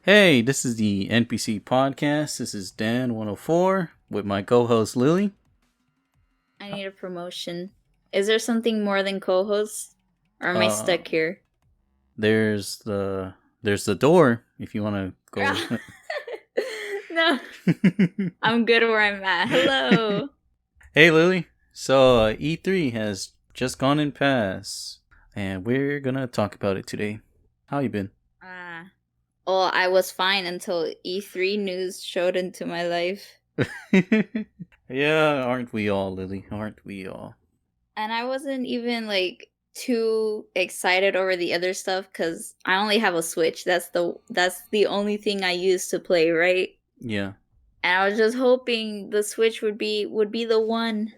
Hey, this is the NPC Podcast. This is Dan104 with my co-host Lily. I need a promotion. Is there something more than co-host? Or am I stuck here? There's the door if you want to go. No. I'm good where I'm at. Hello. Hey Lily. So E3 has just gone and passed, and we're gonna talk about it today. How you been? Well, I was fine until E3 news showed into my life. Yeah, aren't we all, Lily? Aren't we all? And I wasn't even too excited over the other stuff because I only have a Switch. That's the only thing I use to play, right? Yeah. And I was just hoping the Switch would be the one,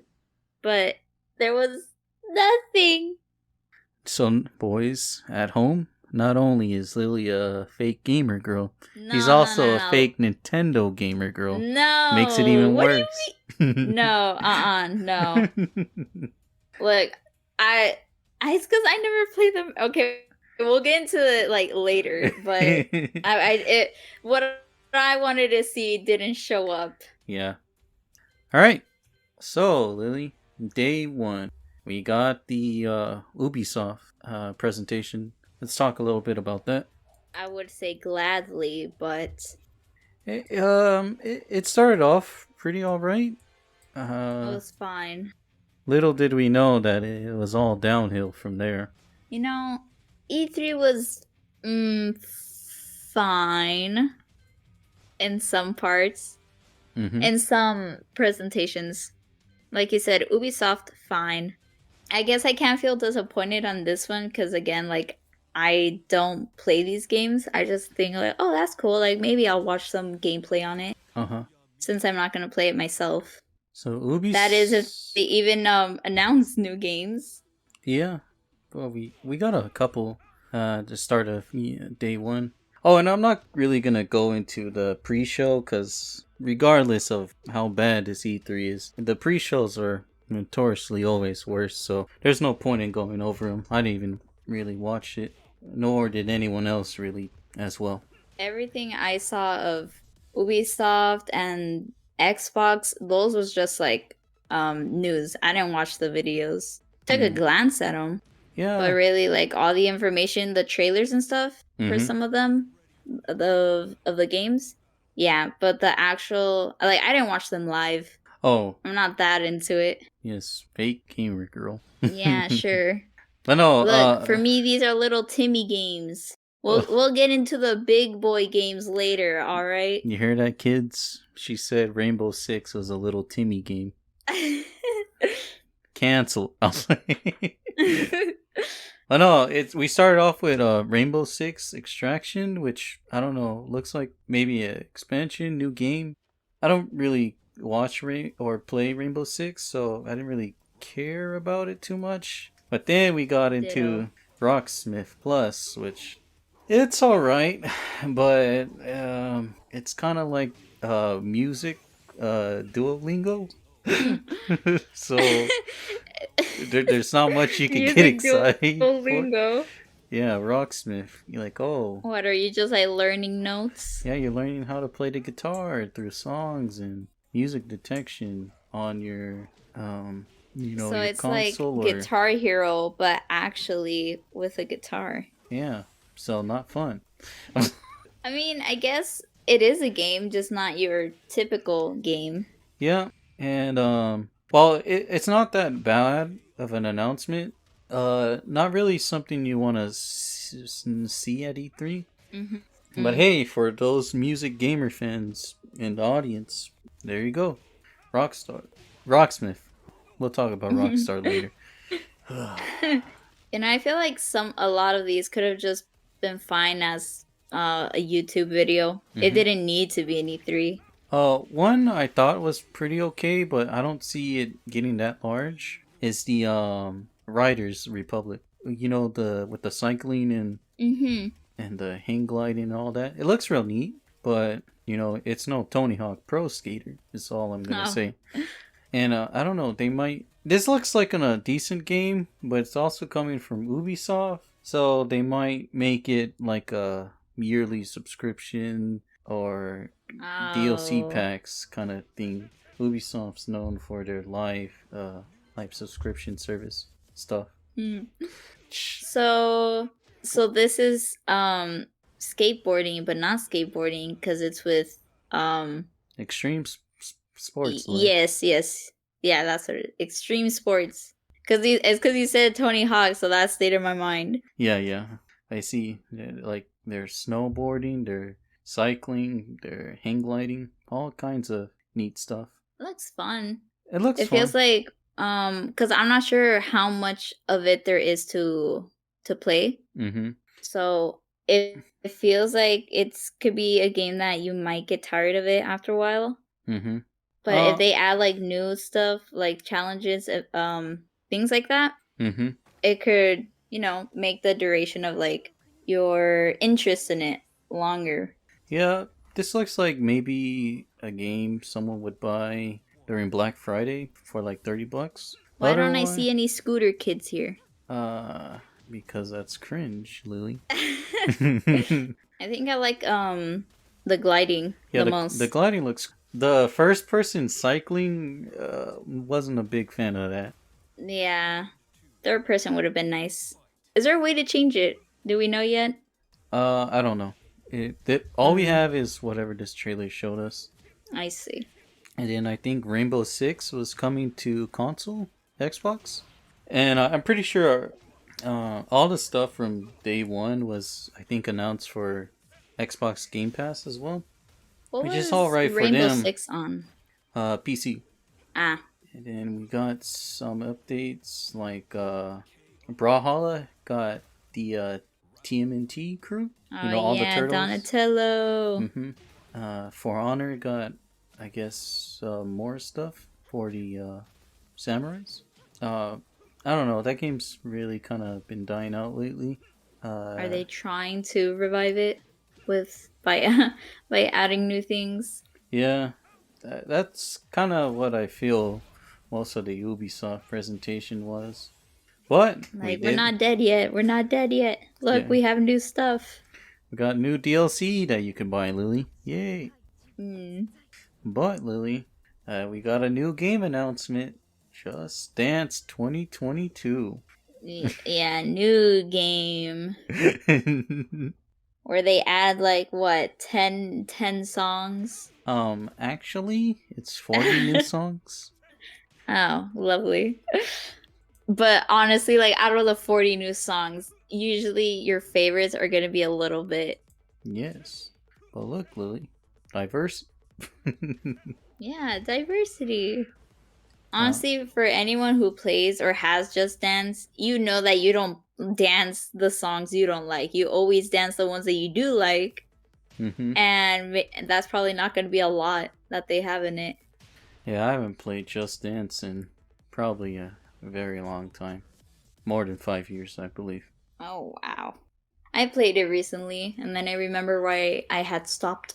but there was nothing. So, boys at home, not only is Lily a fake gamer girl, she's No, also a fake Nintendo gamer girl. No. Makes it even What worse. do you mean? No, no. Look, it's because I never played them. Okay, we'll get into it later. But what I wanted to see didn't show up. Yeah. All right. So Lily, day one, we got the Ubisoft presentation. Let's talk a little bit about that. I would say gladly, but it started off pretty all right. It was fine. Little did we know that it was all downhill from there. You know, E3 was fine in some parts. Mm-hmm. In some presentations. Like you said, Ubisoft, fine. I guess I can't feel disappointed on this one because, again, I don't play these games. I just think, oh, that's cool. Maybe I'll watch some gameplay on it. Uh-huh. Since I'm not going to play it myself. So Ubisoft... That is if they even announce new games. Yeah. Well, we got a couple to start of day one. Oh, and I'm not really going to go into the pre-show because regardless of how bad this E3 is, the pre-shows are notoriously always worse, so there's no point in going over them. I didn't even really watch it, nor did anyone else really as well. Everything I saw of Ubisoft and Xbox, those was just news. I didn't watch the videos. Took a glance at them. Yeah. But really, all the information, the trailers and stuff for some of them, of the games. Yeah, but the actual, I didn't watch them live. Oh. I'm not that into it. Yes, fake gamer girl. Yeah, sure. But no, look, for me, these are little Timmy games. We'll get into the big boy games later, all right? You hear that, kids? She said Rainbow Six was a little Timmy game. Cancel. Oh no, we started off with Rainbow Six Extraction, which I don't know, looks like maybe an expansion, new game. I don't really watch or play Rainbow Six, so I didn't really care about it too much. But then we got into Rocksmith Plus, which it's all right, but it's kind of like music Duolingo. So there's not much you can get excited for. Yeah, Rocksmith. You're like, oh. What, are you just learning notes? Yeah, you're learning how to play the guitar through songs and music detection on your so your it's console like Guitar Hero, but actually with a guitar. Yeah, so not fun. I mean, I guess it is a game, just not your typical game. Yeah, and well, it's not that bad of an announcement. Not really something you want to see at E3. Mm-hmm. But hey, for those music gamer fans in the audience, there you go. Rocksmith. We'll talk about Rockstar later. And I feel like a lot of these could have just been fine as a YouTube video. Mm-hmm. It didn't need to be an E3. One I thought was pretty okay, but I don't see it getting that large. Is the Riders Republic. You know, with the cycling and the hang gliding and all that. It looks real neat, but it's no Tony Hawk Pro Skater. Is all I'm gonna say. And I don't know. This looks like a decent game, but it's also coming from Ubisoft, so they might make it like a yearly subscription or DLC Oh. packs kind of thing. Ubisoft's known for their live subscription service stuff. Hmm. So this is skateboarding, but not skateboarding because it's with Extreme sports, yes, yeah, that's what extreme sports. It's because you said Tony Hawk, so that stayed in my mind. Yeah. I see. Like they're snowboarding, they're cycling, they're hang gliding, all kinds of neat stuff. It looks fun. It looks It fun. feels like because I'm not sure how much of it there is to play. Mm-hmm. So it feels like it's could be a game that you might get tired of it after a while. Mm-hmm. But if they add like new stuff, like challenges, things like that, Mm-hmm. it could, make the duration of like your interest in it longer. Yeah, this looks like maybe a game someone would buy during Black Friday for like $30. Why don't I see any scooter kids here? Because that's cringe, Lily. I think I like the gliding the most. The gliding looks. The first person cycling wasn't a big fan of that. Yeah, third person would have been nice. Is there a way to change it? Do we know yet? I don't know. All we have is whatever this trailer showed us. I see. And then I think Rainbow Six was coming to console, Xbox, and I'm pretty sure all the stuff from day one was, I think, announced for Xbox Game Pass as well. What which was is all right for Rainbow them. Six on? PC. Ah. And then we got some updates like Brawlhalla got the TMNT crew. Oh, all the yeah, turtles. Donatello. Mm-hmm. For Honor got, I guess, more stuff for the samurais. I don't know. That game's really kind of been dying out lately. Are they trying to revive it by adding new things? Yeah, that's kind of what I feel most of the Ubisoft presentation was. But we're not dead yet. We're not dead yet. Look, we have new stuff. We got new DLC that you can buy, Lily. Yay! But Lily, we got a new game announcement. Just Dance 2022. Yeah, new game. Where they add like what 10 songs? Actually, it's 40 new songs. Oh, lovely. But honestly, like out of the 40 new songs, usually your favorites are gonna be a little bit. Yes. But look, Lily, diverse. Yeah, diversity. Honestly, for anyone who plays or has Just Dance, you know that you don't dance the songs you don't like. You always dance the ones that you do like. Mm-hmm. And that's probably not going to be a lot that they have in it. Yeah, I haven't played Just Dance in probably a very long time. More than 5 years, I believe. Oh, wow. I played it recently, and then I remember why I had stopped.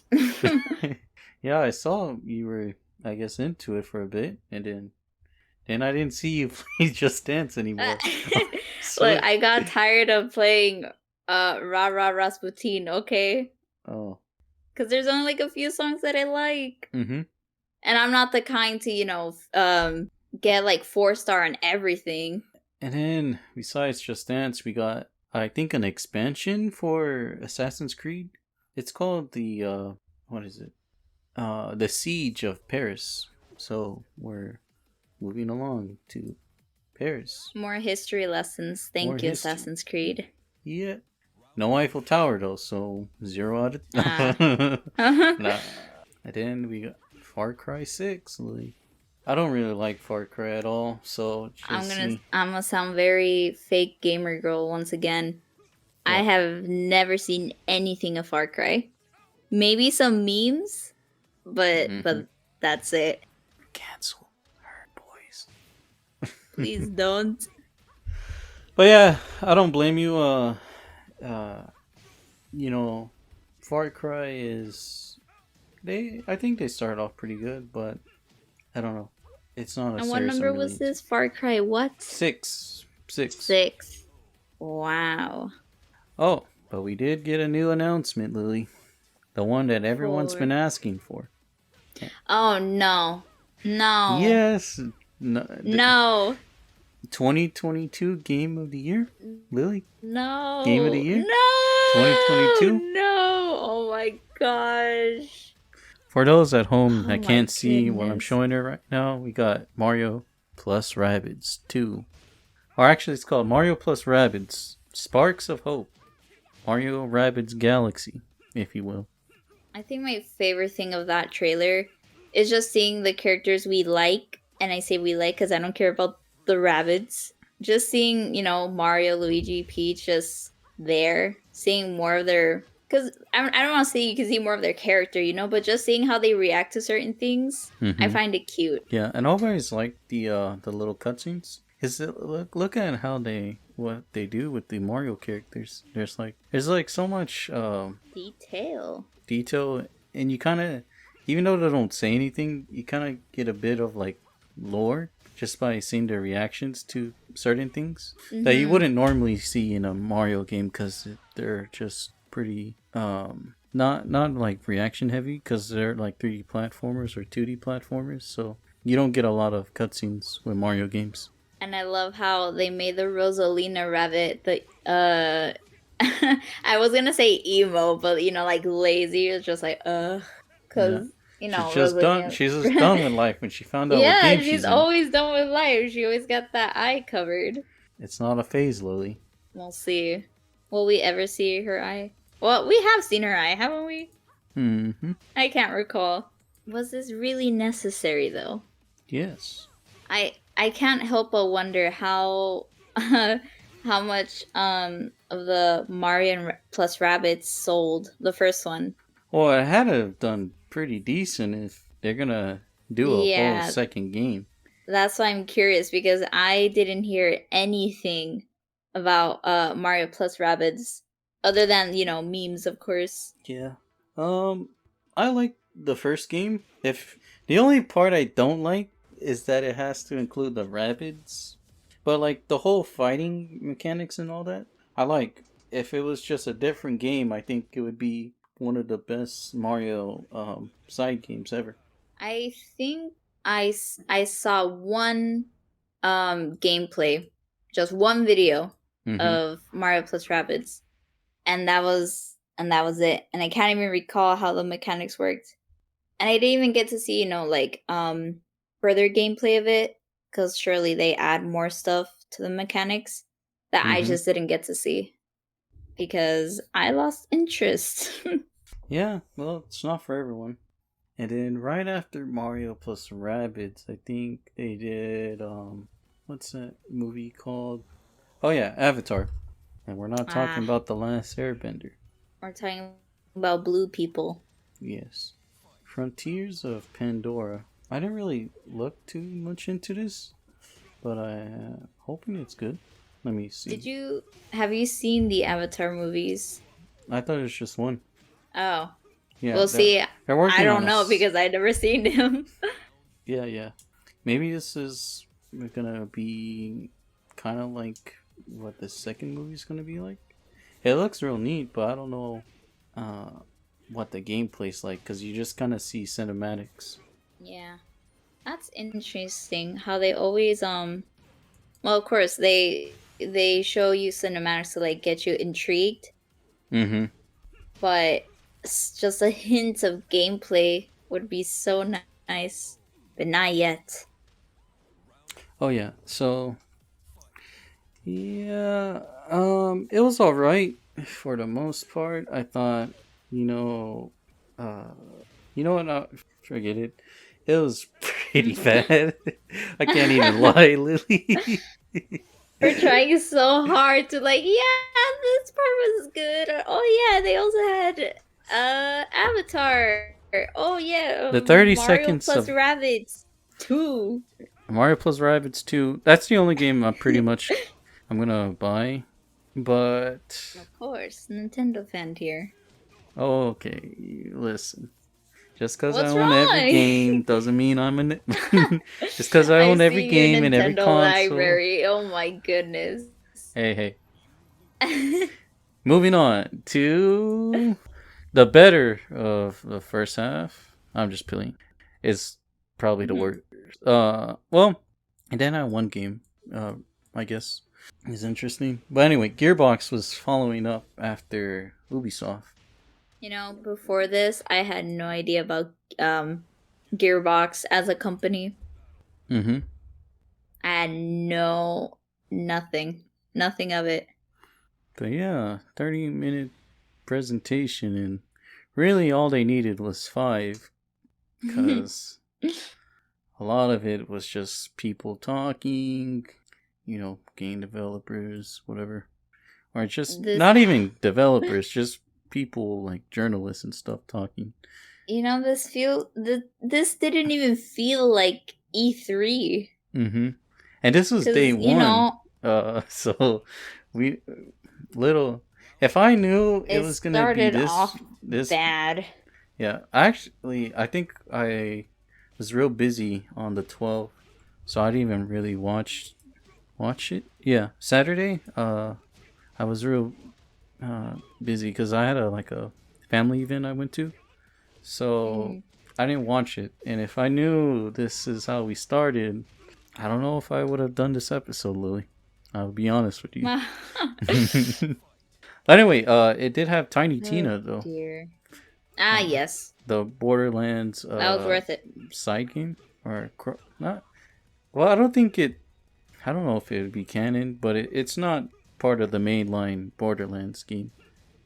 Yeah, I saw you were, I guess, into it for a bit, and then I didn't see you play Just Dance anymore. Look, I got tired of playing Ra Ra Rasputin, okay? Oh. Because there's only like a few songs that I like. Mm-hmm. And I'm not the kind to, get like 4-star on everything. And then, besides Just Dance, we got, I think, an expansion for Assassin's Creed. It's called the, what is it? The Siege of Paris. So, we're moving along to Paris. More history lessons. Thank you, Assassin's Creed. Yeah. No Eiffel Tower, though, so 0 out of... Nah. And then we got Far Cry 6. Like, I don't really like Far Cry at all, so... I'm gonna sound very fake gamer girl once again. What? I have never seen anything of Far Cry. Maybe some memes, but that's it. Cancel her, boys. Please don't. But yeah, I don't blame you. Far Cry is... I think they started off pretty good, but I don't know. It's not a And what number was this? Far Cry what? 6. 6. 6. Wow. Oh, But we did get a new announcement, Lily. The one that everyone's been asking for. Oh, no. No. Yes. No. 2022 Game of the Year? Lily? No. Game of the Year? No. 2022? No. Oh my gosh. For those at home that my can't see what I'm goodness. showing her right now, we got Mario plus Rabbids 2. Or actually, it's called Mario plus Rabbids Sparks of Hope. Mario Rabbids Galaxy, if you will. I think my favorite thing of that trailer is just seeing the characters we like. And I say we like because I don't care about the Rabbids. Just seeing, you know, Mario, Luigi, Peach just there. Seeing more of their... Because I don't want to say you can see more of their character, you know, but just seeing how they react to certain things, I find it cute. Yeah, and I always like the little cutscenes. Look at what they do with the Mario characters. There's like so much Detail, and you kind of, even though they don't say anything, you kind of get a bit of like lore just by seeing their reactions to certain things that you wouldn't normally see in a Mario game because they're just pretty not like reaction heavy because they're like 3D platformers or 2D platformers, so you don't get a lot of cutscenes with Mario games. And I love how they made the Rosalina rabbit the I was gonna say emo, but you know, like lazy. It's just like because you know she's just done. She's just done with life when she found out what game she's in. Always done with life. She always got that eye covered. It's not a phase, Lily. We'll see. Will we ever see her eye? Well, we have seen her eye, haven't we? Mm-hmm. I can't recall. Was this really necessary, though? Yes. I can't help but wonder how much of the Mario plus Rabbids sold, the first one. Well, it had to have done pretty decent if they're gonna do a whole second game. That's why I'm curious, because I didn't hear anything about Mario plus Rabbids other than, you know, memes, of course. Yeah. I like the first game. If the only part I don't like is that it has to include the Rabbids, but like the whole fighting mechanics and all that, I like. If it was just a different game, I think it would be one of the best Mario side games ever. I think I saw one gameplay, just one video of Mario plus Rabbids, and that was it. And I can't even recall how the mechanics worked. And I didn't even get to see, you know, like further gameplay of it, because surely they add more stuff to the mechanics that I just didn't get to see because I lost interest. Yeah, well, it's not for everyone. And then right after Mario plus Rabbids, I think they did what's that movie called? Oh yeah, Avatar. And we're not talking about The Last Airbender. We're talking about blue people. Yes. Frontiers of Pandora. I didn't really look too much into this, but I'm hoping it's good. Let me see. Have you seen the Avatar movies? I thought it was just one. Oh. Yeah. We'll see. I don't know because I've never seen him. Yeah. Maybe this is gonna be kind of like what the second movie's gonna be like. It looks real neat, but I don't know what the gameplay's like because you just kind of see cinematics. Yeah, that's interesting. How they always well, of course they show you cinematics to like get you intrigued. But just a hint of gameplay would be so nice, but not yet. Oh yeah, so yeah, it was all right for the most part. I thought, you know what? Forget it. It was pretty bad. I can't even lie, Lily. We're trying so hard to like, yeah, this part was good. Oh yeah, they also had Avatar. Oh yeah, the 30 Mario seconds plus of Rabbids 2. Mario plus Rabbids 2. That's the only game I'm gonna buy. But of course, Nintendo fan here. Oh, okay. Listen. Just because I What's own wrong? every game doesn't mean I'm in it. Just because I own every game and every console. Library. Oh my goodness. Hey. moving on to the better of the first half. I'm just playing. It's probably the worst. Well, and then I had one game. I guess is interesting. But anyway, Gearbox was following up after Ubisoft. Before this, I had no idea about Gearbox as a company. Mm-hmm. I had nothing of it. But yeah, 30-minute presentation, and really all they needed was 5, because a lot of it was just people talking, game developers, whatever. Or just not even developers, just people like journalists and stuff talking. This didn't even feel like E3. Mm-hmm. And this was day one. So we if I knew it was gonna be this bad. Yeah, actually, I think I was real busy on the 12th, so I didn't even really watch it. Yeah, Saturday. I was real busy because I had a family event I went to, so I didn't watch it. And if I knew this is how we started, I don't know if I would have done this episode, Lily. I'll be honest with you. Anyway, it did have Tiny Tina though. Dear. Yes. The Borderlands. That was worth it. Side game or not? Well, I don't think it. I don't know if it would be canon, but it's not part of the mainline Borderlands game.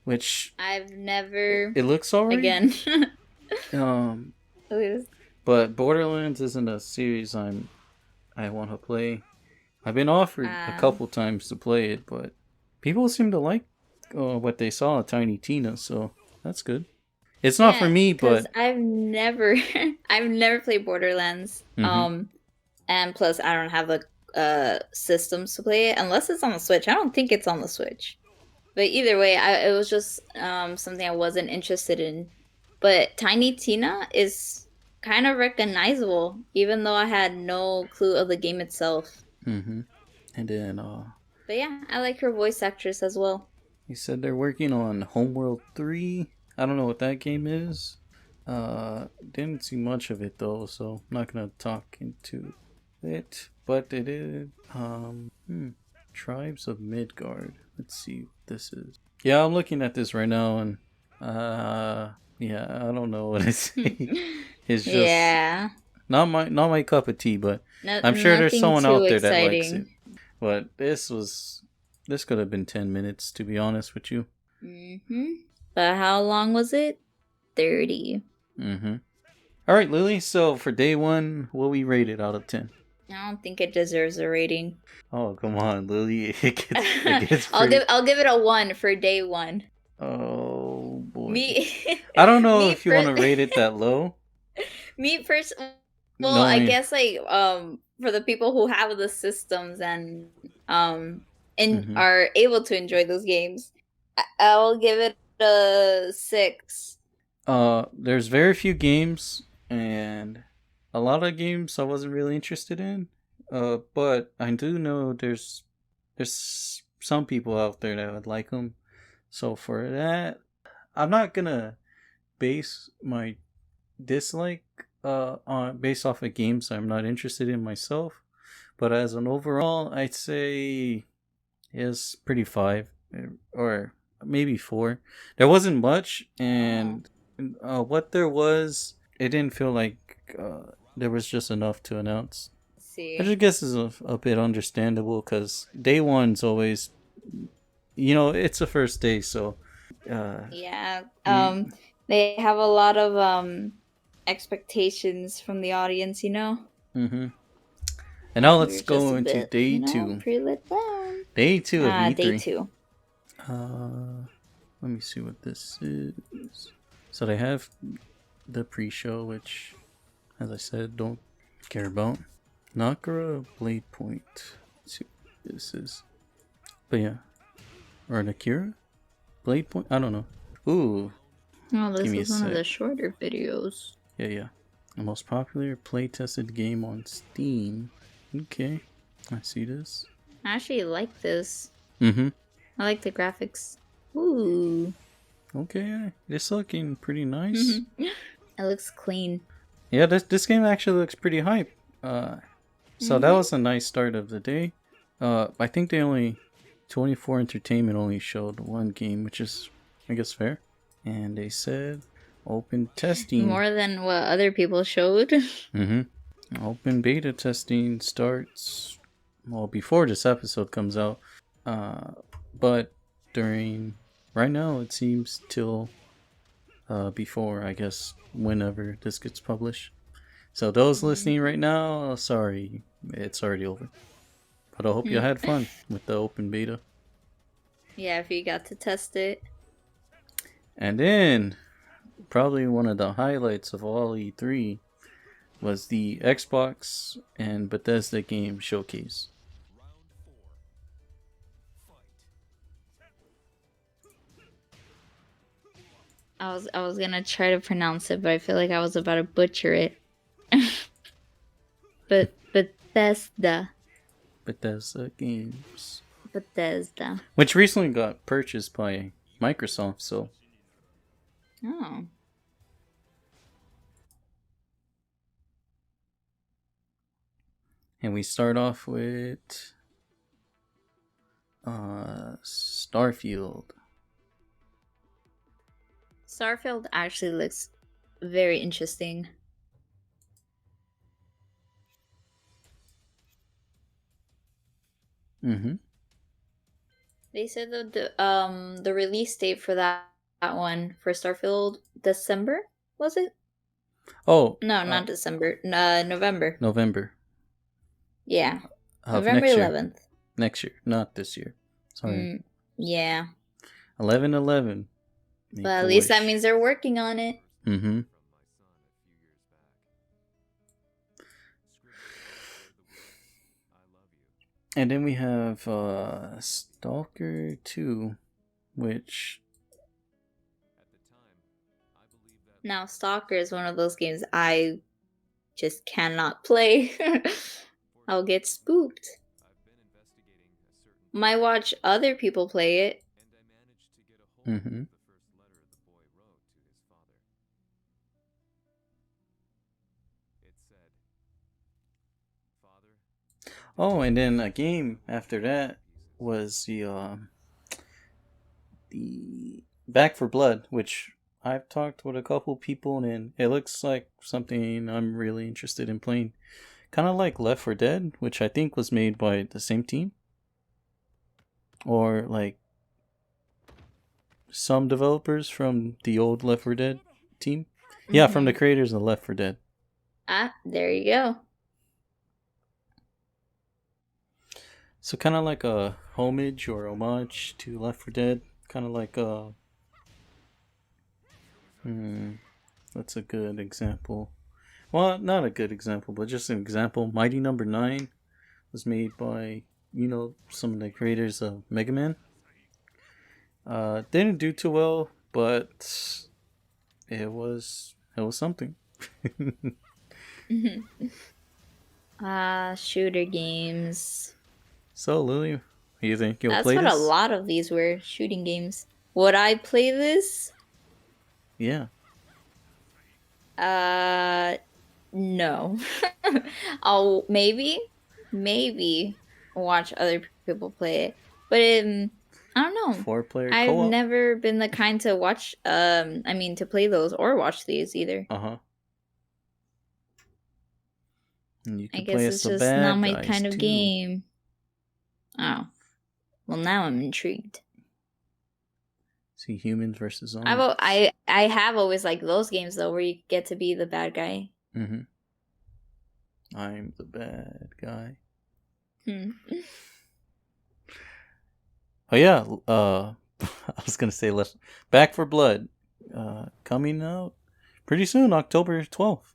Which I've never. It looks alright. Again. But Borderlands isn't a series I want to play. I've been offered a couple times to play it, but people seem to like what they saw of Tiny Tina, so that's good. It's not for me, but I've never played Borderlands. Mm-hmm. And plus I don't have systems to play it unless it's on the Switch. I don't think it's on the Switch. But either way, it was just something I wasn't interested in. But Tiny Tina is kind of recognizable, even though I had no clue of the game itself. Mm-hmm. And then But yeah, I like her voice actress as well. He said they're working on Homeworld 3. I don't know what that game is. Didn't see much of it though, so I'm not gonna talk into it. But it is Tribes of Midgard. Let's see what this is. Yeah, I'm looking at this right now, and yeah, I don't know what it's. It's just not my cup of tea, but I'm sure there's someone out there that likes it. But this could have been 10 minutes, to be honest with you. Mm-hmm. But how long was it? 30. Mm-hmm. All right, Lily. So for day one, what we rate it out of 10? I don't think it deserves a rating. Oh, come on, Lily. It gets I'll give it a 1 for day 1. Oh boy. I don't know if you want to rate it that low. Me first. Well, I guess for the people who have the systems and are able to enjoy those games, I'll give it a 6. There's very few games, and a lot of games I wasn't really interested in. But I do know there's some people out there that would like them. So for that, I'm not gonna base my dislike based off of games I'm not interested in myself. But as an overall, I'd say it's pretty 5 or maybe 4. There wasn't much, and what there was, it didn't feel like there was just enough to announce. See. I just guess is a bit understandable because day one's always, it's the first day, so. They have a lot of expectations from the audience, Mm-hmm. And now let's go into day 2. Pretty let down. Day 2 of E3. Day 2. Let me see what this is. So they have the pre-show, which, as I said, don't care about. Nakura Blade Point. Let's see what this is. But yeah. Or an Akira Blade Point? I don't know. Ooh. Oh, this is one of the shorter videos. Yeah. The most popular play-tested game on Steam. Okay. I see this. I actually like this. Mm-hmm. I like the graphics. Ooh. Okay, it's looking pretty nice. It looks clean. Yeah, this game actually looks pretty hype. So that was a nice start of the day. I think 24 Entertainment only showed one game, which is, I guess, fair. And they said open testing. More than what other people showed. Open beta testing starts, well, before this episode comes out. But right now it seems till before, I guess, whenever this gets published. So those listening right now, sorry, it's already over. But I hope you had fun with the open beta. Yeah, if you got to test it. And then, probably one of the highlights of all E3 was the Xbox and Bethesda game showcase. I was gonna try to pronounce it, but I feel like I was about to butcher it. But Bethesda Games. Bethesda. Which recently got purchased by Microsoft, so. Oh. And we start off with Starfield. Starfield actually looks very interesting. They said that the release date for that one for Starfield, December, was it? Oh no, not December. November. Yeah, November 11th. Next year, not this year. Sorry. Yeah. 11/11. But at least that means they're working on it. And then we have Stalker 2, which... Now, Stalker is one of those games I just cannot play. I'll get spooked. Might watch other people play it. Oh, and then a game after that was the Back 4 Blood, which I've talked with a couple people, and it looks like something I'm really interested in playing. Kind of like Left 4 Dead, which I think was made by the same team. Or like some developers from the old Left 4 Dead team. Yeah, from the creators of Left 4 Dead. Ah, there you go. So kind of like a homage or homage to Left 4 Dead. Kind of like a... that's a good example. Well, not a good example, but just an example. Mighty Number 9 was made by, some of the creators of Mega Man. Didn't do too well, but it was something. Shooter games. So, Lily, do you think you'll That's play this? That's what a lot of these were, shooting games. Would I play this? Yeah. No. I'll maybe watch other people play it. But I don't know. 4-player I've co-op? never been the kind to watch, to play those or watch these either. And you can I guess it's just not my kind of game. Oh. Well, now I'm intrigued. See, humans versus zombies. I have always liked those games, though, where you get to be the bad guy. I'm the bad guy. Oh, yeah. I was going to say Back 4 Blood. Coming out pretty soon, October 12th.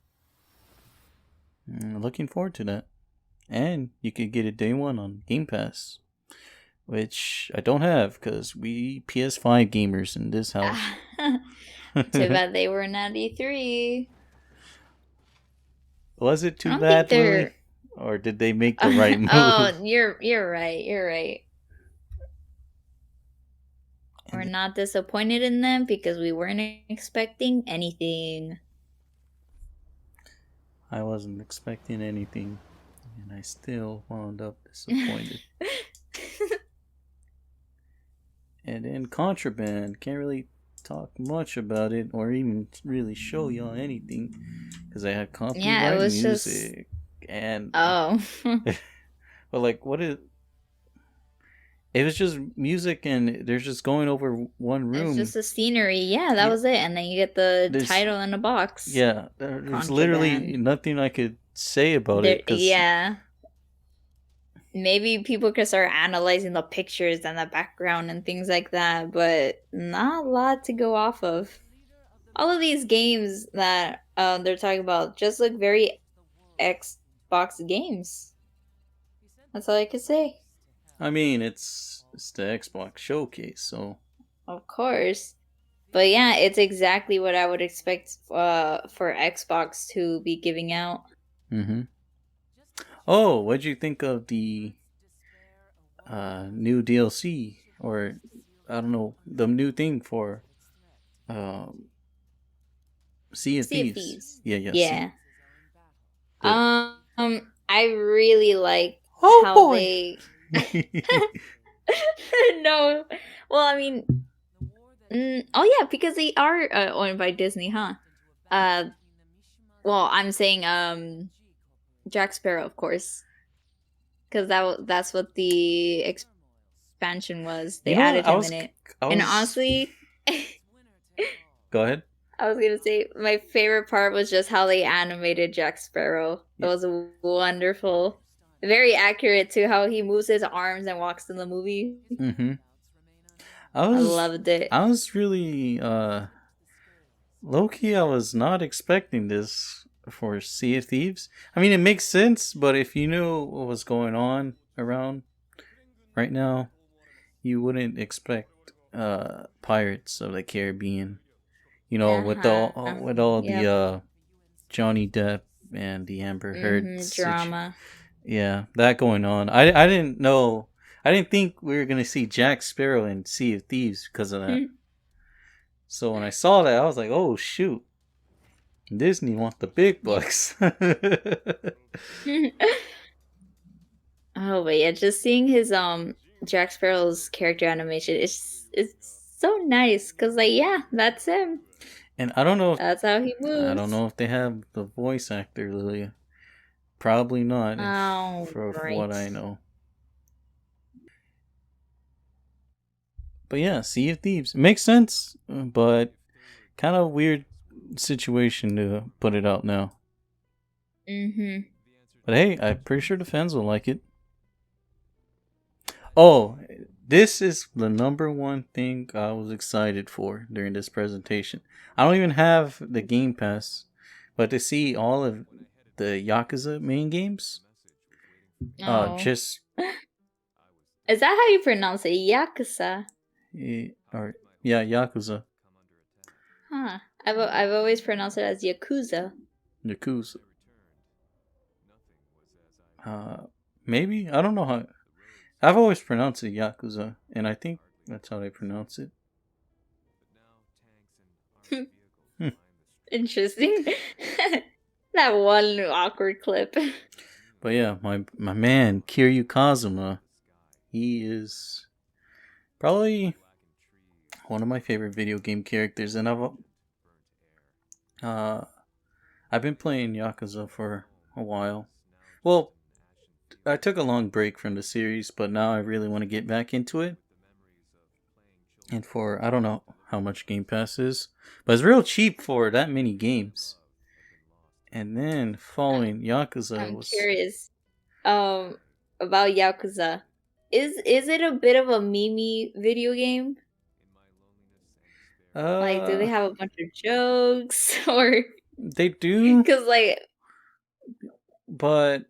Looking forward to that. And you could get it day one on Game Pass, which I don't have because we PS5 gamers in this house. Too bad they were not E3. Was it too bad, Lily? Or did they make the right move? Oh, you're right. You're right. We're not disappointed in them because we weren't expecting anything. I wasn't expecting anything, and I still wound up disappointed. And then Contraband, can't really talk much about it or even really show y'all anything because I had copyright it was music and but like what is it was just music and they're just going over one room. It's just the scenery. Yeah, that was it. And then you get the title in a box. Yeah, there's literally nothing I could say about it. Yeah. Maybe people could start analyzing the pictures and the background and things like that, but not a lot to go off of. All of these games that they're talking about just look very Xbox games. That's all I could say. I mean, it's the Xbox showcase, so of course. But yeah, it's exactly what I would expect for Xbox to be giving out. Mm-hmm. Oh, what'd you think of the new DLC or I don't know the new thing for Sea of Thieves? Yeah. I really like how they. No, well, I mean, oh yeah, because they are owned by Disney, huh? Well, I'm saying Jack Sparrow, of course, because that's what the expansion was. They added him in it, and honestly, go ahead. I was gonna say my favorite part was just how they animated Jack Sparrow. It was wonderful, very accurate to how he moves his arms and walks in the movie. Mm-hmm. I loved it. I was really low-key. I was not expecting this for Sea of Thieves. I mean, it makes sense, but if you knew what was going on around right now, you wouldn't expect Pirates of the Caribbean. You know, with all the Johnny Depp and the Amber Heard drama. Yeah, that going on. I didn't know. I didn't think we were gonna see Jack Sparrow in Sea of Thieves because of that. So when I saw that, I was like, "Oh shoot, Disney wants the big bucks." Oh, but yeah, just seeing his Jack Sparrow's character animation is so nice because that's him. And I don't know if that's how he moves. I don't know if they have the voice actor, Lilia. Probably not. For what I know. But yeah, Sea of Thieves. It makes sense, but kind of weird situation to put it out now. Mm-hmm. But hey, I'm pretty sure the fans will like it. Oh, this is the number one thing I was excited for during this presentation. I don't even have the Game Pass, but to see all of the Yakuza main games, just... Is that how you pronounce it? Yakuza? Yakuza. Huh. I've always pronounced it as Yakuza. Yakuza. Maybe? I don't know how... I've always pronounced it Yakuza, and I think that's how they pronounce it. Interesting. That one awkward clip. But yeah, my man, Kiryu Kazuma, he is probably one of my favorite video game characters, and I've been playing Yakuza for a while. Well, I took a long break from the series, but now I really want to get back into it. And for, I don't know how much Game Pass is, but it's real cheap for that many games. And then following Yakuza, I'm curious about Yakuza. Is it a bit of a meme video game? Like, do they have a bunch of jokes or? They do. Because but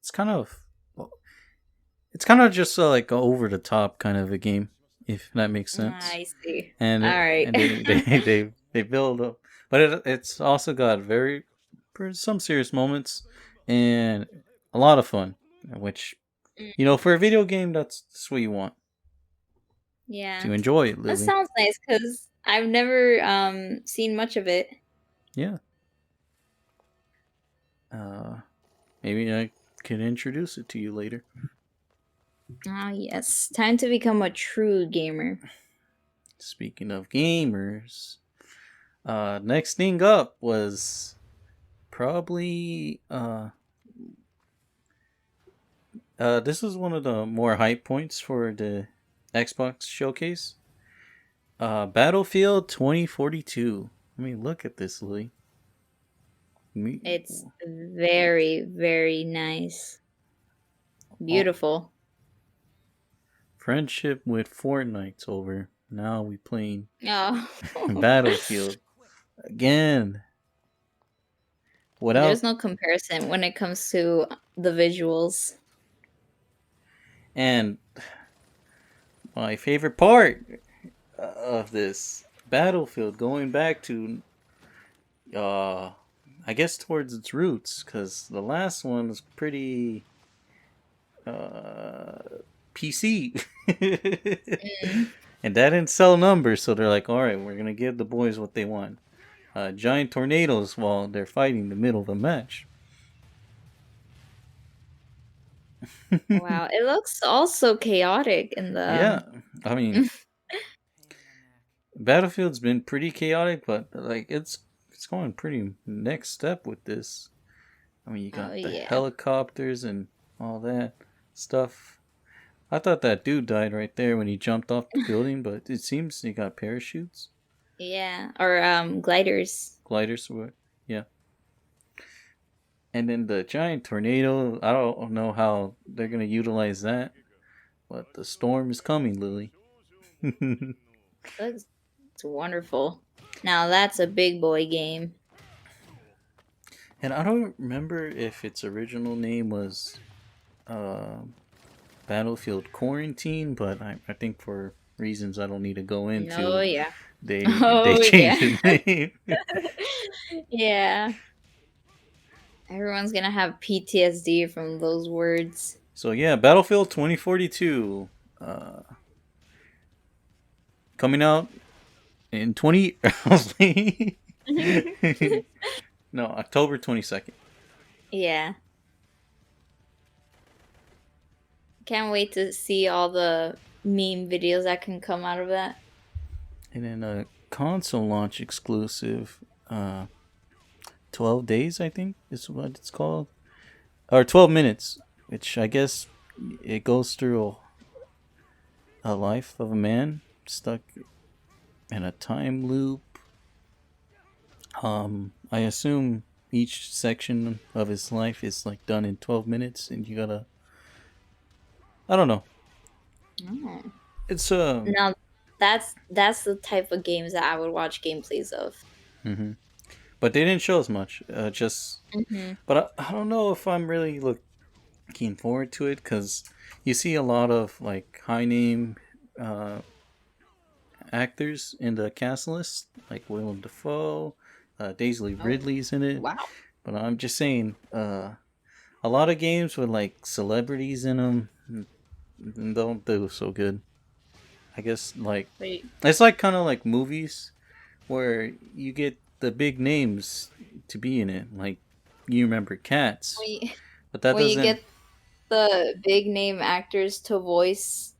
it's kind of just like over the top kind of a game, if that makes sense. I see. And all right, and they build up, but it's also got some serious moments and a lot of fun, which You know, for a video game, that's what you want Yeah. to enjoy it, That Lily. sounds nice because I've never seen much of it. Yeah. Maybe I can introduce it to you later. Oh yes, time to become a true gamer. Speaking of gamers, next thing up was probably this is one of the more hype points for the Xbox showcase. Battlefield 2042. I mean, look at this, Lee. It's very, very nice. Beautiful. Friendship with Fortnite's over. Now we playing Oh. Battlefield again. There's no comparison when it comes to the visuals. And my favorite part of this Battlefield, going back to I guess towards its roots, because the last one was pretty PC. And that didn't sell numbers, so they're like, alright, we're gonna give the boys what they want. Giant tornadoes while they're fighting in the middle of a match. Wow, it looks also chaotic in the. Yeah, I mean, Battlefield's been pretty chaotic, but like it's going pretty next step with this. I mean, you got the helicopters and all that stuff. I thought that dude died right there when he jumped off the building, but it seems he got parachutes. Yeah, or gliders. Gliders, yeah. And then the giant tornado, I don't know how they're going to utilize that, but the storm is coming, Lily. That's wonderful. Now that's a big boy game. And I don't remember if its original name was Battlefield Quarantine, but I think for reasons I don't need to go into, they changed the name. Yeah. Everyone's gonna have PTSD from those words. So yeah, Battlefield 2042 coming out in 20 no, October 22nd. Yeah. Can't wait to see all the meme videos that can come out of that. And then a console launch exclusive 12 days, I think is what it's called. Or 12 minutes, which I guess it goes through a life of a man stuck in a time loop. I assume each section of his life is like done in 12 minutes and you gotta, I don't know. Oh. It's now that's the type of games that I would watch gameplays of. Mm-hmm. But they didn't show as much. But I don't know if I'm really looking forward to it, because you see a lot of like high name actors in the cast list, like Willem Dafoe, Daisy Ridley's in it. Wow. But I'm just saying, a lot of games with like celebrities in them don't do so good. I guess it's like kind of like movies where you get the big names to be in it. Like you remember Cats, but that doesn't. You get the big name actors to voice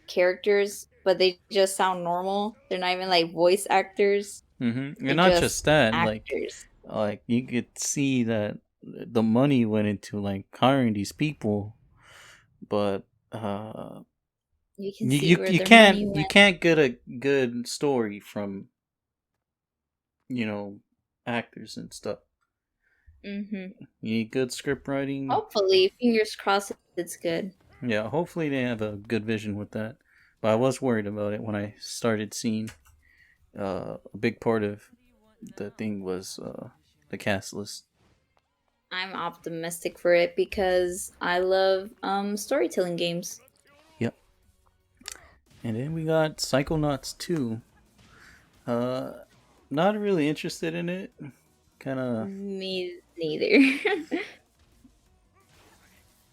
characters, but they just sound normal. They're not even like voice actors. Mm-hmm. And not just that, actors. like you could see that the money went into like hiring these people, but you can't get a good story from actors and stuff. You need good script writing. Hopefully, fingers crossed, it's good. Yeah, hopefully they have a good vision with that. But I was worried about it when I started seeing a big part of the thing was the cast list. I'm optimistic for it because I love storytelling games. Yep. And then we got Psychonauts 2. Not really interested in it. Kind of. Me neither.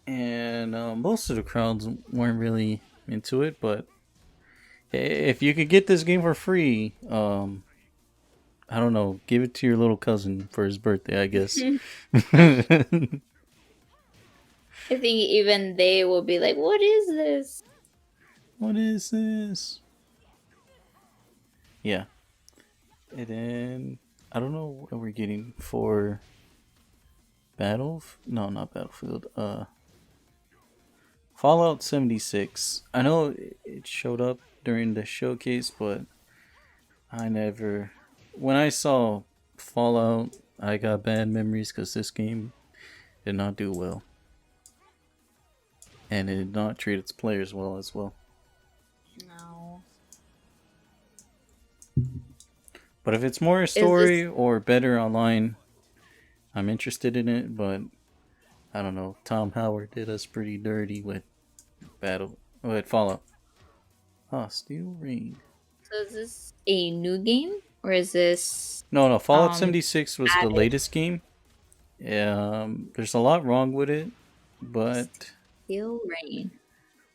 and most of the crowds weren't really into it. But if you could get this game for free, I don't know, give it to your little cousin for his birthday, I guess. I think even they will be like, "What is this?" What is this? Yeah. And then I don't know what we're getting for No, not Battlefield. Fallout 76. I know it showed up during the showcase, but I never. When I saw Fallout, I got bad memories because this game did not do well. And it did not treat its players well as well. No. But if it's more a story or better online, I'm interested in it. But I don't know. Tom Howard did us pretty dirty with Fallout. Steel Rain. So is this a new game or is this? No. Fallout 76 was added? the latest game. There's a lot wrong with it, but Steel Rain.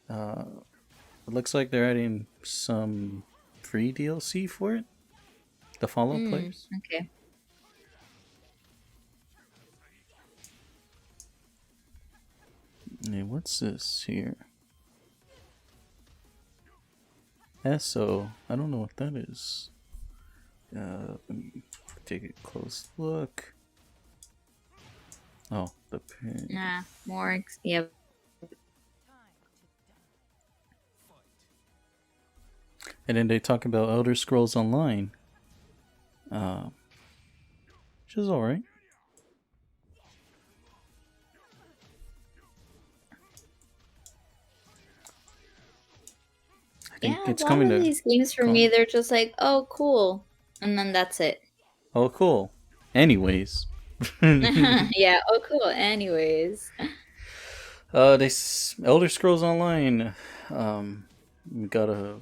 It looks like they're adding some free DLC for it. The Fallout players. Okay. Hey, what's this here? ESO. I don't know what that is. Let me take a close look. Oh, the pin. Nah, more. Yep. And then they talk about Elder Scrolls Online. Which is alright. I think Yeah, it's a lot coming of to. these games for me, they're just like, oh, cool, and then that's it. Oh, cool. Anyways. Yeah. Oh, cool. Anyways. Elder Scrolls Online. Got a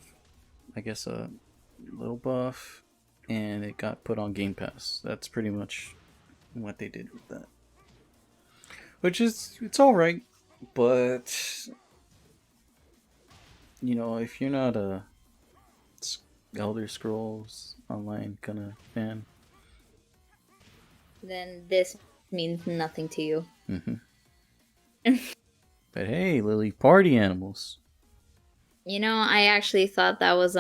little buff, and it got put on Game Pass. That's pretty much what they did with that. Which is, it's all right, but you know, if you're not a Elder Scrolls Online kind of fan, then this means nothing to you. Mm-hmm. But hey, Lily, party animals. You know, I actually thought that was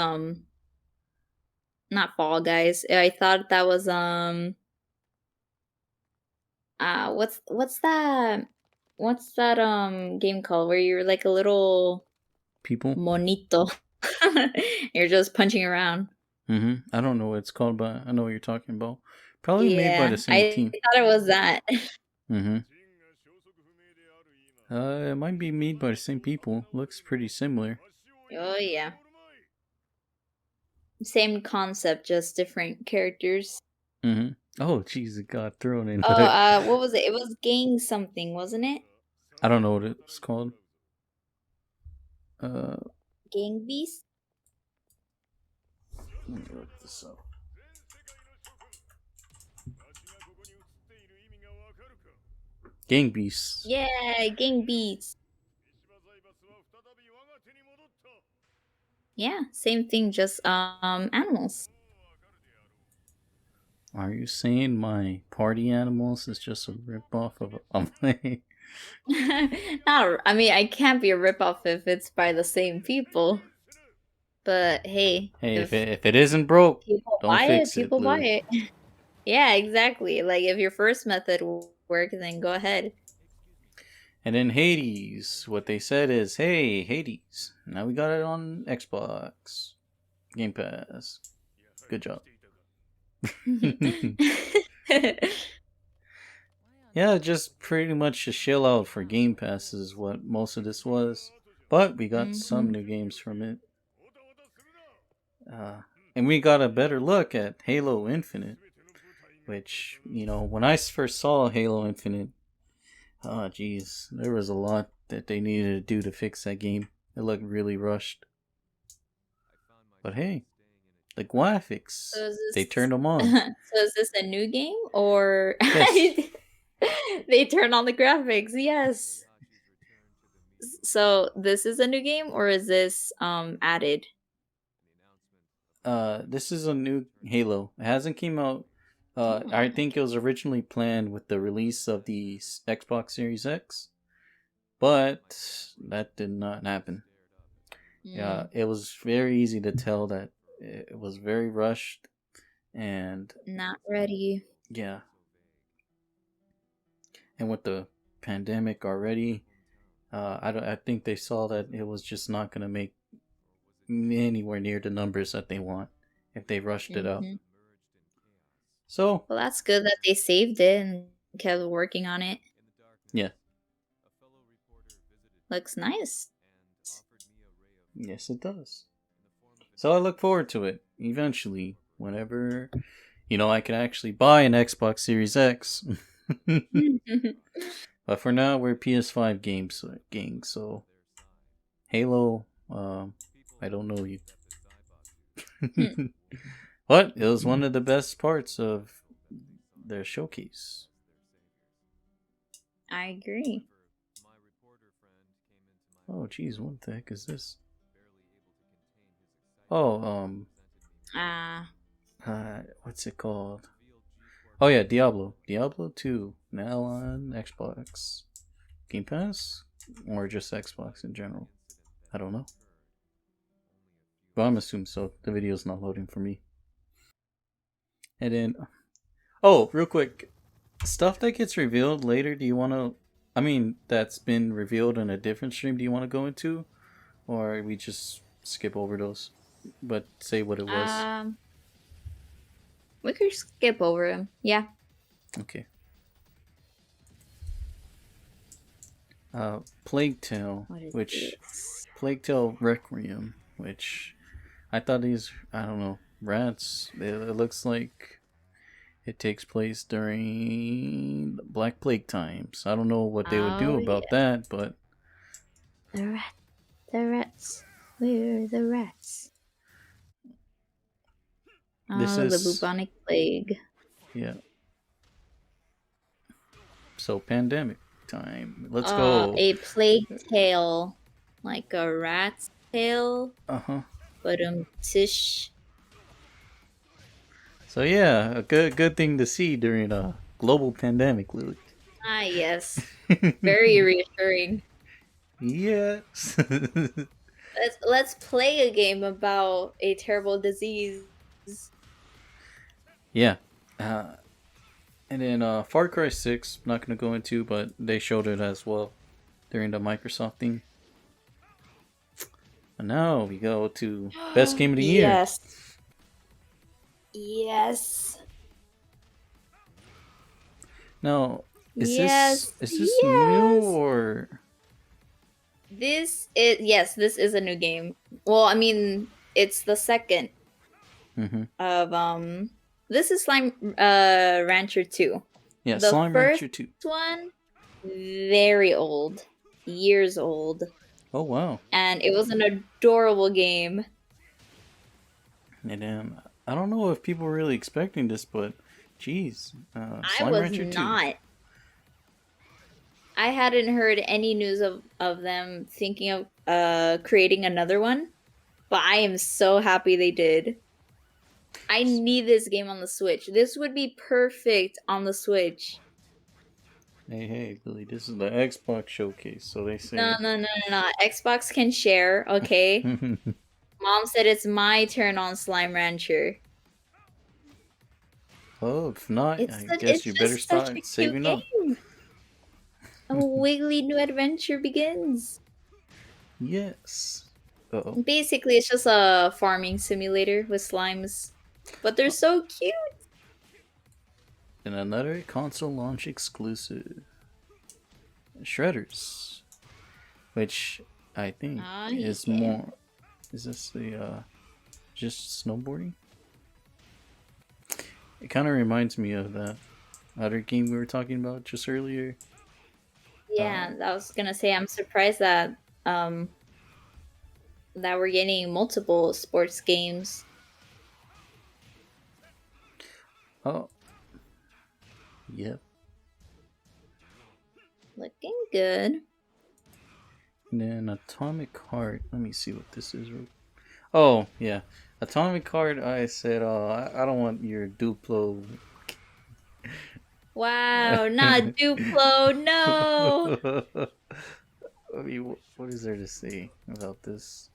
not Fall Guys. I thought that was what's that? What's that game called where you're like a little people monito? You're just punching around. Mm-hmm. I don't know what it's called, but I know what you're talking about. Probably made by the same team. I thought it was that. Mm-hmm. It might be made by the same people. Looks pretty similar. Oh yeah. Same concept, just different characters. Mm-hmm. Oh, jeez, it got thrown in. Oh, what was it? It was Gang something, wasn't it? I don't know what it's called. Gang Beast? Let me look this up. Gang Beasts. Yeah, Gang Beasts. Yeah, same thing, just animals. Are you saying my party animals is just a ripoff of No, I mean, I can't be a ripoff if it's by the same people. But hey, if it isn't broke, people don't buy fix it. People buy it. Yeah, exactly. Like if your first method will work, then go ahead. And then Hades, what they said is, hey, Hades, now we got it on Xbox Game Pass. Good job. Yeah, just pretty much a shill out for Game Pass is what most of this was. But we got some new games from it. And we got a better look at Halo Infinite. Which, you know, when I first saw Halo Infinite, oh geez, there was a lot that they needed to do to fix that game. It looked really rushed. But hey, the graphics, they turned them on. So is this a new game or Yes. they turned on the graphics? Yes. So this is a new game, or is this added? This is a new Halo. It hasn't came out. I Oh, think it was originally planned with the release of the Xbox Series X, but that did not happen. Yeah, mm, it was very easy to tell that it was very rushed, and not ready. yeah, and with the pandemic already, I don't. I think they saw that it was just not gonna make anywhere near the numbers that they want if they rushed it out. Hmm. So Well, that's good that they saved it and kept working on it. yeah, Looks nice. yes, it does. So I look forward to it eventually, whenever I can actually buy an Xbox Series X. But for now, we're PS5 games gang. So Halo, I don't know you. But it was one of the best parts of their showcase. I agree. Oh, geez, what the heck is this? Oh, Ah, what's it called? Oh yeah, Diablo 2 now on Xbox Game Pass or just Xbox in general. I don't know, but I'm assuming so. The video's not loading for me. And then, oh, real quick, stuff that gets revealed later. Do you want to? I mean, that's been revealed in a different stream. Do you want to go into, or we just skip over those, but say what it was? um, we could skip over him. Yeah. Okay. Plague Tale, What is which this? Plague Tale Requiem, which I thought these, I don't know, rats. It looks like it takes place during Black Plague times. I don't know what they would do Oh about yeah, that, but the rat, the rats. Where are the rats? this Oh, the is, bubonic plague. yeah. So, pandemic time. Let's go. A plague tail, like a rat's tail, Uh huh. but tish. So, yeah, a good thing to see during a global pandemic, Luke. Ah yes, very reassuring. Yes. Let's play a game about a terrible disease. Yeah. Uh, and then Far Cry 6, not going to go into, but they showed it as well during the Microsoft thing. And now we go to best game of the year. Yes. Yes. Now, is this Yes. is this new Yes. or This is a new game. Well, I mean, it's the second mm-hmm. of this is Slime Rancher 2. Yeah, The Slime first Rancher 2. one very old. Years old. Oh wow. And it was an adorable game. And then I don't know if people were really expecting this, but geez, I Slime was Rancher 2. not. I hadn't heard any news of them thinking of creating another one, but I am so happy they did. I need this game on the Switch. This would be perfect on the Switch. Hey, Billy, this is the Xbox showcase, so they No, say. no, no, no, no. Xbox can share, okay? Mom said it's my turn on Slime Rancher. Well, if not, It's I such, guess it's you better just such a start cute saving up. game. A wiggly new adventure begins. Yes. Uh-oh. Basically, it's just a farming simulator with slimes, but they're so cute. And another console launch exclusive. Shredders. Which I think is Yeah. more. Is this the just snowboarding? It kind of reminds me of that other game we were talking about just earlier. Yeah, I was gonna say I'm surprised that that we're getting multiple sports games. Oh, yep. Looking good. And then Atomic Heart. Let me see what this is. Oh, yeah. Atomic Heart, I said, I don't want your Duplo. Wow, not Duplo, no! I mean, what is there to say about this?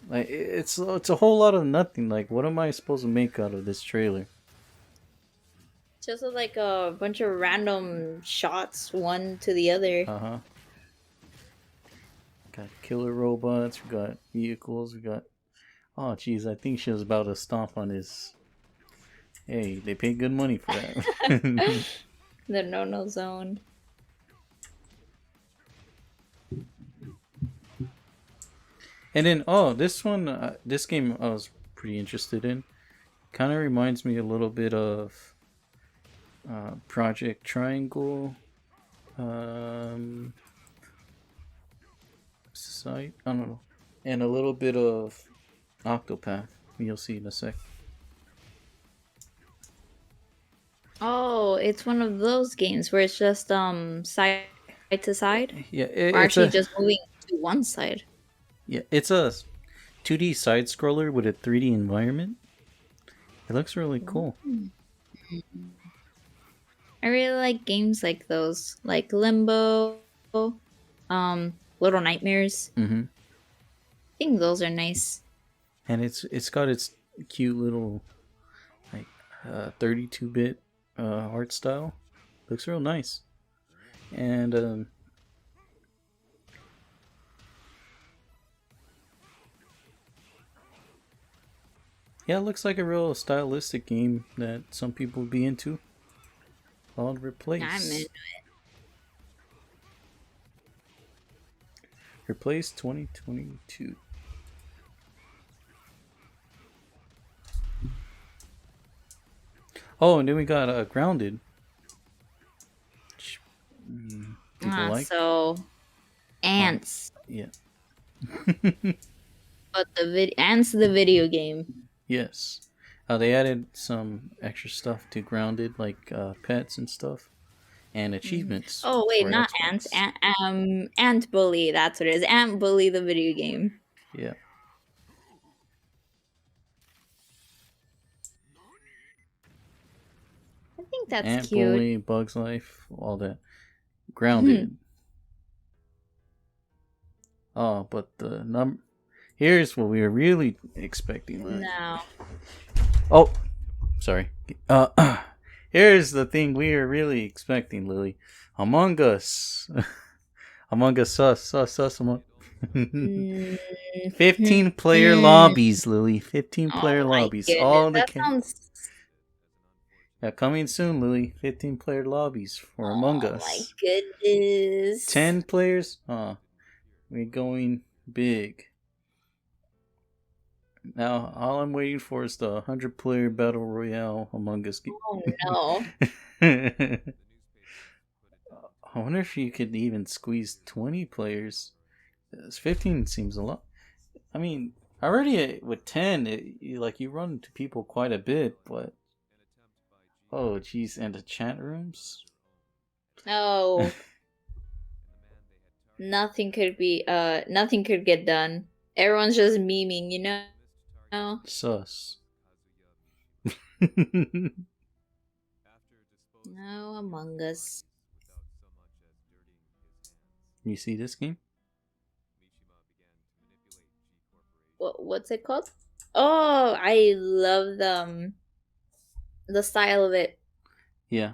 Like, it's a whole lot of nothing. Like, what am I supposed to make out of this trailer? Just like a bunch of random shots, one to the other. Uh huh. Got killer robots. We got vehicles. We got. Oh, jeez, I think she was about to stomp on his. Hey, they paid good money for that. The no-no zone. And then, this one, this game I was pretty interested in. Kind of reminds me a little bit of Project Triangle. Site? I don't know. And a little bit of Octopath. You'll see in a sec. Oh, it's one of those games where it's just side to side? Yeah, Or actually just moving to one side. Yeah, it's a 2D side scroller with a 3D environment. It looks really cool. I really like games like those, like Limbo, Little Nightmares. Mm-hmm. I think those are nice. And it's got its cute little like 32-bit art style. Looks real nice. And yeah, it looks like a real stylistic game that some people would be into. Called Replace. I'm into it. Replace 2022. Oh, and then we got Grounded. People like. So, ants. Yeah. But ants the video game. Yes. They added some extra stuff to Grounded, like pets and stuff, and achievements. Oh wait, not Xbox. ants. Ant Bully. That's what it is. Ant Bully, the video game. Yeah. I think that's Ant cute. Bully, Bugs Life, all that. Grounded. Oh, but the here's what we were really expecting. Right? No. Oh, sorry. Here's the thing we were really expecting, Lily. Among Us. Among Us, us, among. 15 player lobbies, Lily. 15 player lobbies. Goodness. All the that sounds. Yeah, coming soon, Lily. 15 player lobbies for Among Us. Oh my goodness. 10 players? We're going big. Now, all I'm waiting for is the 100-player Battle Royale Among Us game. Oh, no. I wonder if you could even squeeze 20 players. 15 seems a lot. I mean, already with 10, you run into people quite a bit, but... Oh, jeez, and the chat rooms? No. Nothing could get done. Everyone's just memeing, you know? Sus. No, Among Us. You see this game? What's it called? Oh, I love the style of it. Yeah.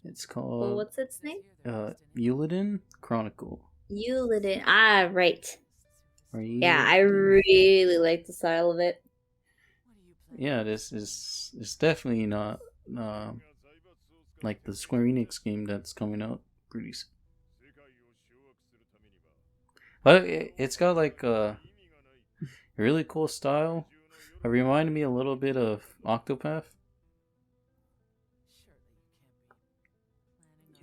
It's called... What's its name? Uladin Chronicle. Uladin. Ah, right. Yeah, I really like the style of it. Yeah, this is definitely not like the Square Enix game that's coming out pretty soon. But it's got like a really cool style. It reminded me a little bit of Octopath.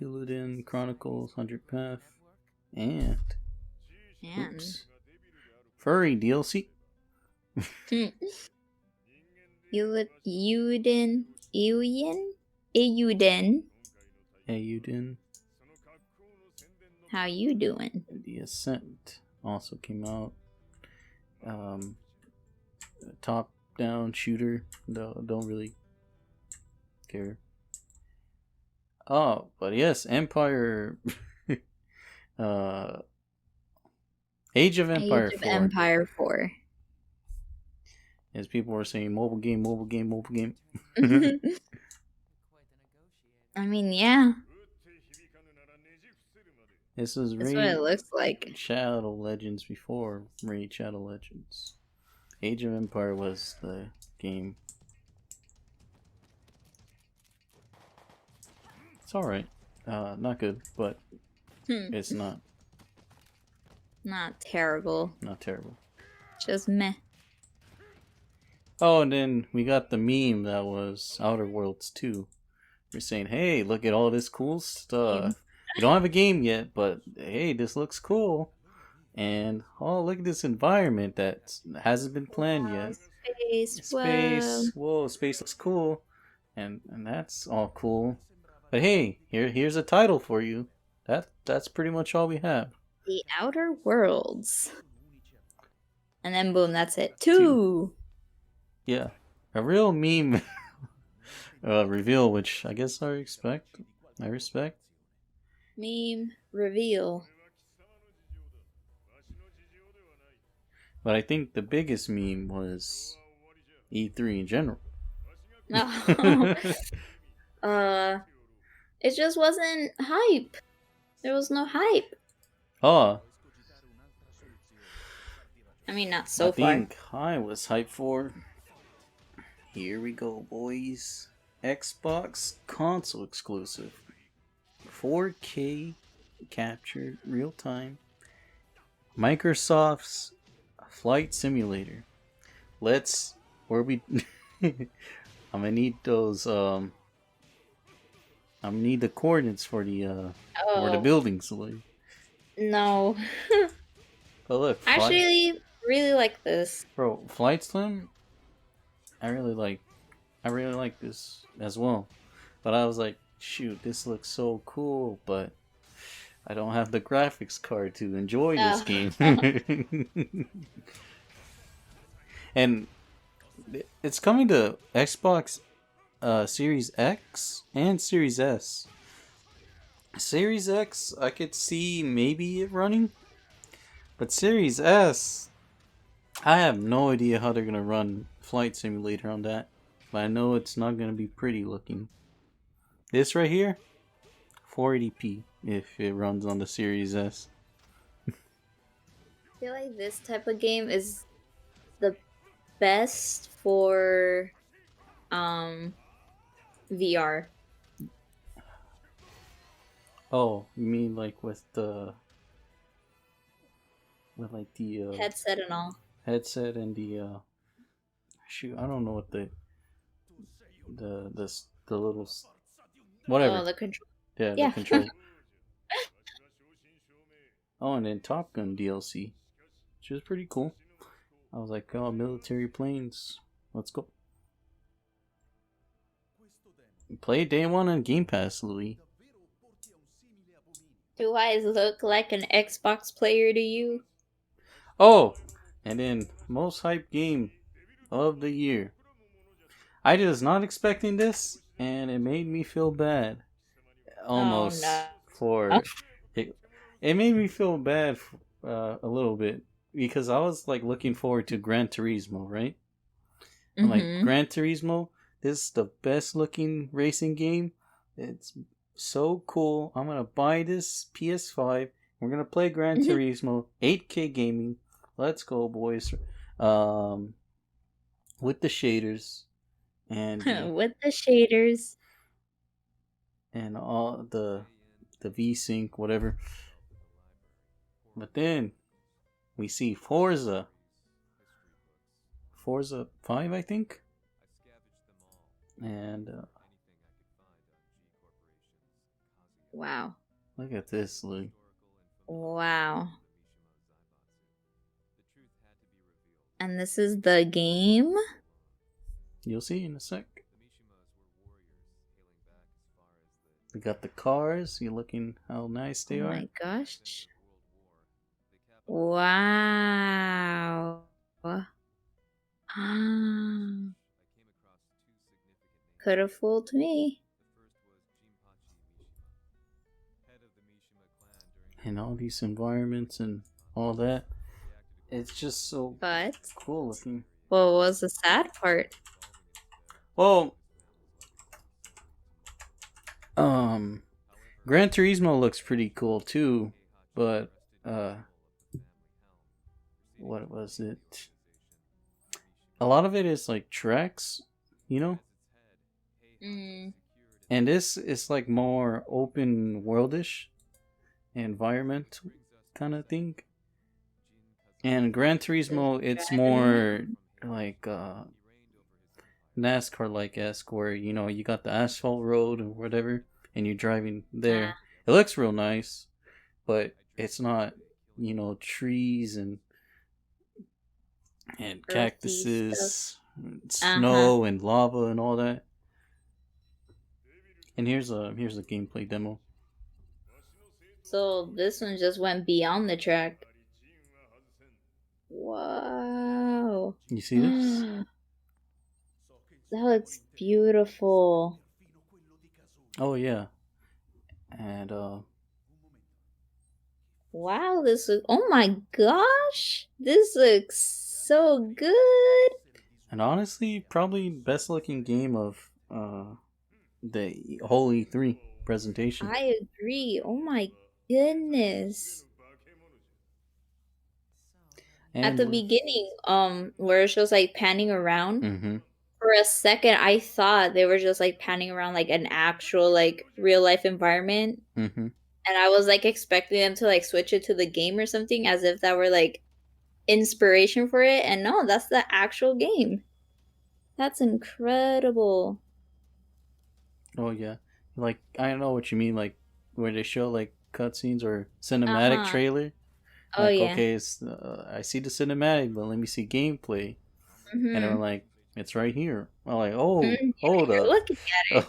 Uladin Chronicles 100 Path and oops, Furry DLC. Ewan? Ayuden. Ayuden. How you doing? The Ascent also came out. Top-down shooter. No, don't really care. Oh, but yes, Empire. Age of Empire 4. Empire 4. As people were saying, mobile game. I mean, yeah. This is That's what it looks like. Shadow Legends before Raid Shadow Legends. Age of Empire was the game. It's alright. Not good, but it's not terrible. Not terrible. Just meh. Oh, and then we got the meme that was Outer Worlds 2. We're saying, hey, look at all this cool stuff. We don't have a game yet, but hey, this looks cool. And oh, look at this environment that hasn't been planned yet. Space. Whoa, space looks cool. And that's all cool. But hey, here's a title for you. That's pretty much all we have. The Outer Worlds. And then boom, that's it. 2. Yeah. A real meme reveal, which I guess I respect. Meme reveal. But I think the biggest meme was E3 in general. No. It just wasn't hype. There was no hype. Oh. I mean, not so far. I think I was hyped for. Here we go, boys. Xbox console exclusive. 4K captured real time. Microsoft's Flight Simulator. I'm gonna need those I'm gonna need the coordinates for the buildings. No. But look, I actually really like this. Bro, Flight Sim, I really like this as well. But I was like, shoot, this looks so cool, but I don't have the graphics card to enjoy this game. And it's coming to Xbox Series X and Series S. Series X, I could see maybe it running. But Series S, I have no idea how they're going to run Flight Simulator on that. But I know it's not going to be pretty looking. This right here, 480p if it runs on the Series S. I feel like this type of game is the best for VR. Oh, you mean like with the headset and all. Headset and the shoot, I don't know what the little whatever. Oh, the control. Yeah, the control. Oh, and then Top Gun DLC, which was pretty cool. I was like, oh, military planes, let's go. Play day one on Game Pass, Louis. Do I look like an Xbox player to you? Oh, and then most hyped game of the year. I was not expecting this, and it made me feel bad. Almost for it. It made me feel bad a little bit because I was like looking forward to Gran Turismo, right? I'm like, Gran Turismo, this is the best looking racing game. It's so cool. I'm gonna buy this PS5. We're gonna play Gran Turismo 8K gaming. Let's go, boys. With the shaders and with the shaders and all the V-Sync, whatever. But then we see Forza 5, I think. And wow. Look at this, Lou. Wow. And this is the game? You'll see in a sec. We got the cars. You looking how nice Oh they are. my gosh. Wow. Could have fooled me. And all these environments and all that. It's just so But cool looking. what was the sad part? Well, Gran Turismo looks pretty cool too, but what was it? A lot of it is like tracks, you know? Mm, And this is like more open worldish environment kind of thing. And Gran Turismo, it's more like NASCAR like esque, where you know you got the asphalt road or whatever, and you're driving there. It looks real nice, but it's not, you know, trees and cactuses, and snow and lava and all that. And here's a gameplay demo. So this one just went beyond the track. Wow. You see this? That looks beautiful. Oh yeah. And wow, this looks, oh my gosh, this looks so good. And honestly, probably best looking game of the whole E3 presentation. I agree. Oh my goodness. And at the beginning, where it shows like panning around, mm-hmm. for a second I thought they were just like panning around like an actual like real life environment. Mm-hmm. And I was like expecting them to like switch it to the game or something, as if that were like inspiration for it. And no, that's the actual game. That's incredible. Oh yeah, like I know what you mean. Like where they show like cutscenes or cinematic trailer. Oh like, yeah. okay, it's I see the cinematic, but let me see gameplay. Mm-hmm. And I'm like, it's right here. I'm like, oh, hold You're up. looking at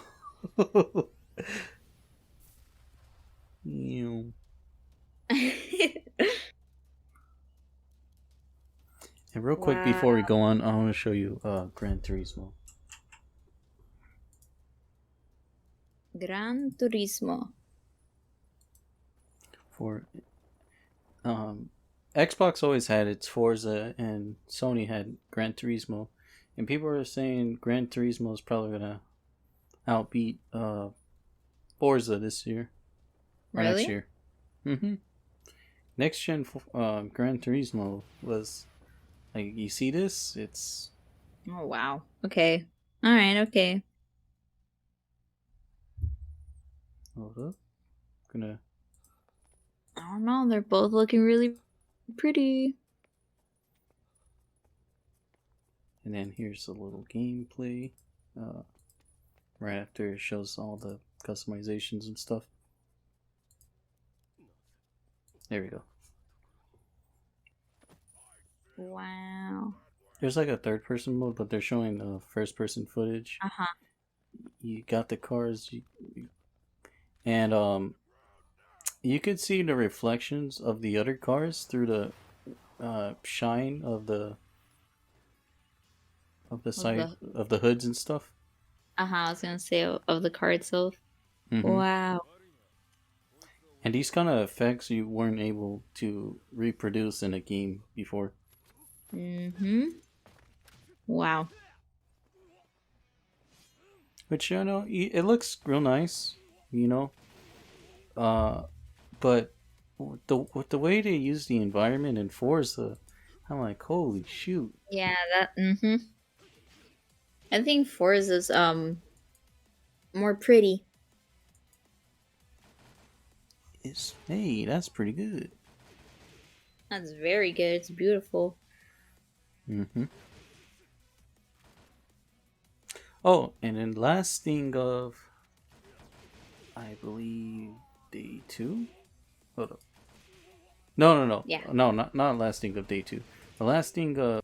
it. And real quick before we go on, I want to show you Gran Turismo. Gran Turismo. For Xbox always had its Forza, and Sony had Gran Turismo, and people are saying Gran Turismo is probably gonna outbeat Forza this year or next year. Mm-hmm. Next gen Gran Turismo was like, you see this? It's oh wow. Okay. All right. Okay. hold up. Gonna. I don't know. They're both looking really pretty. And then here's a little gameplay. Right after it shows all the customizations and stuff. There we go. Wow. There's like a third person mode, but they're showing first person footage. You got the cars, and you could see the reflections of the other cars through the shine of the side of the hoods and stuff. I was gonna say of the car itself. Mm-hmm. Wow. And these kind of effects you weren't able to reproduce in a game before. Mm-hmm. Wow. Which, you know, it looks real nice, you know. But with the way they use the environment in Forza, I'm like, holy shoot. Yeah, that. Mm-hmm. I think Forza's more pretty. Hey, that's pretty good. That's very good. It's beautiful. Mm-hmm. Oh, and then last thing of, I believe, day 2? Hold up. No. Yeah. No, not last thing of day 2. The last thing of...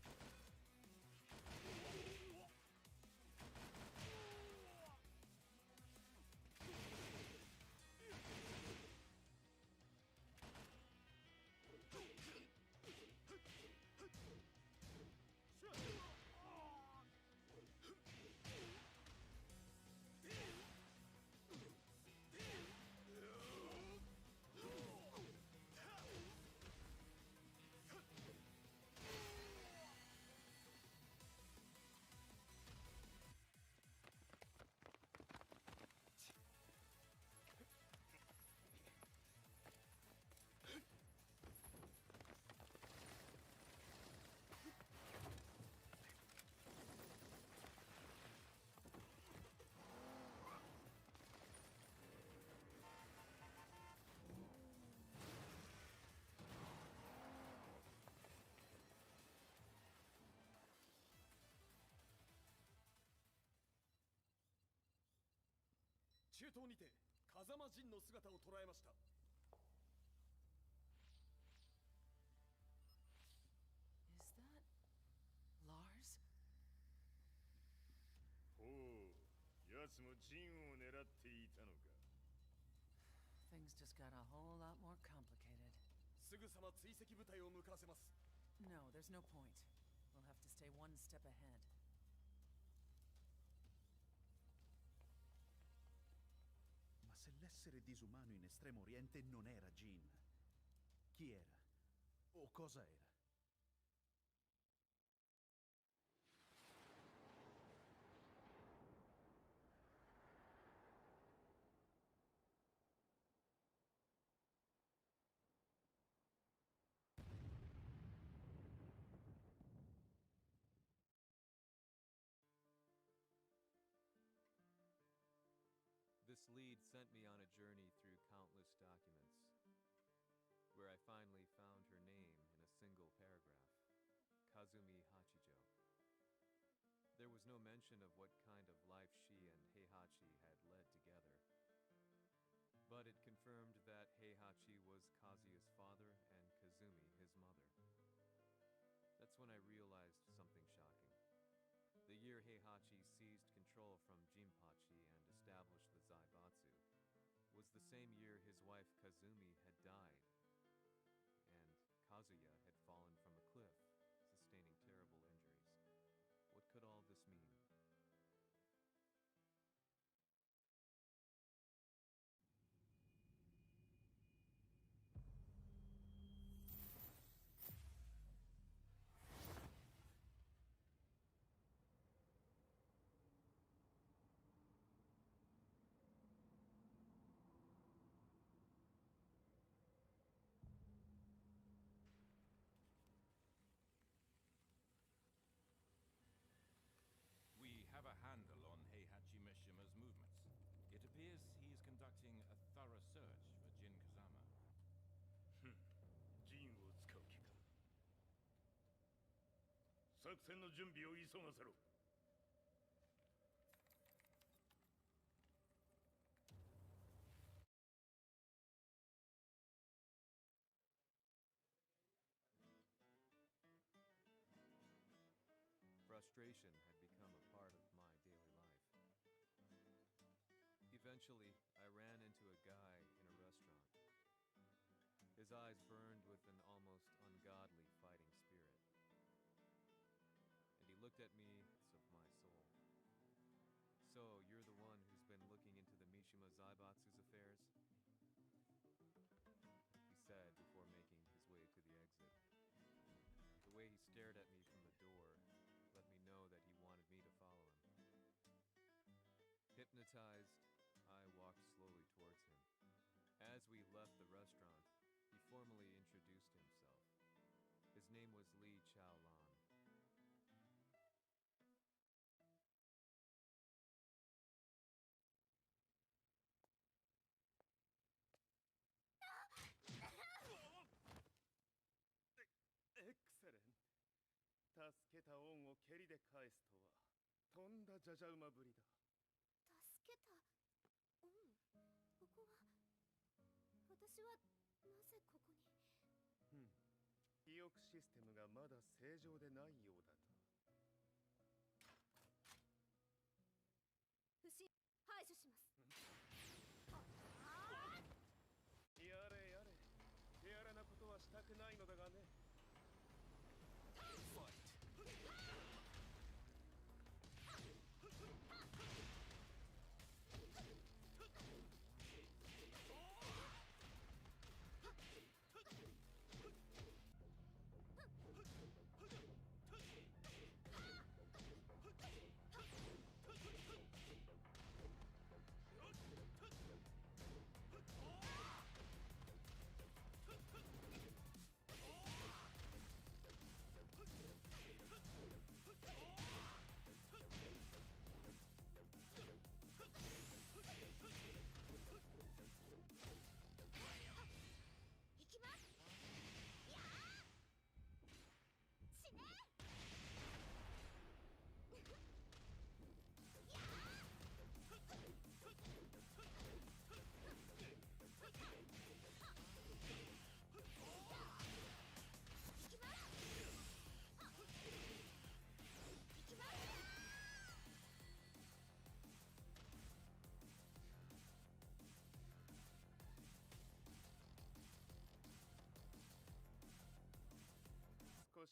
中東にて風間陣の姿を捉えました。 Is that Lars? ほう、奴も陣を狙っていたのか。 Things just got a whole lot more complicated. すぐさま追跡部隊を向かわせます。 No, there's no point. We'll have to stay one step ahead. Ma se l'essere disumano in Estremo Oriente non era Jin, chi era? O cosa era? This lead sent me on a journey through countless documents, where I finally found her name in a single paragraph, Kazumi Hachijo. There was no mention of what kind of life she and Heihachi had led together, but it confirmed that Heihachi was Kazuya's father and Kazumi his mother. That's when I realized something shocking. The year Heihachi seized control from Jinpachi and established the Zaibatsu was the same year his wife Kazumi had died, and Kazuya had fallen from a cliff, sustaining terrible injuries. What could all this mean? We have a handle on Heihachi Mishima's movements. It appears he is conducting a thorough search for Jin Kazama. 陣を使う気か。作戦の準備を急がせろ。 Frustration had become a part of my daily life. Eventually, I ran into a guy in a restaurant. His eyes burned with an almost ungodly fighting spirit. And he looked at me of my soul. So, you're the one who's been looking into the Mishima Zaibatsu's affairs? He said before making his way to the exit. The way he stared at me from the door let me know that he wanted me to follow him. Hypnotized, I walked slowly towards him. As we left the restaurant, he formally introduced himself. His name was Li Chaolan. Excellent. 助けた恩を蹴りで返すとはとんだじゃじゃ馬ぶりだ。助けた恩、ここは私はなぜここに。記憶システムがまだ正常でないようだな。不審排除します。やれやれ、手荒なことはしたくないのだがね。Fight!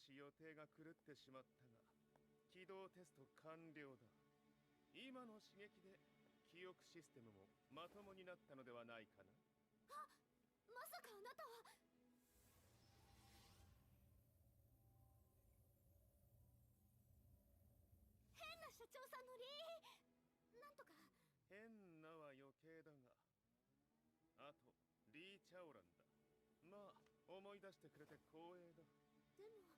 し予定が狂ってしまったが、起動テスト完了だ。今の刺激で記憶システムもまともになったのではないかな。まさかあなたは。変な社長さんのなんとか。変なは余計だが、あとリー・チャオランだ。まあ思い出してくれて光栄だ。でも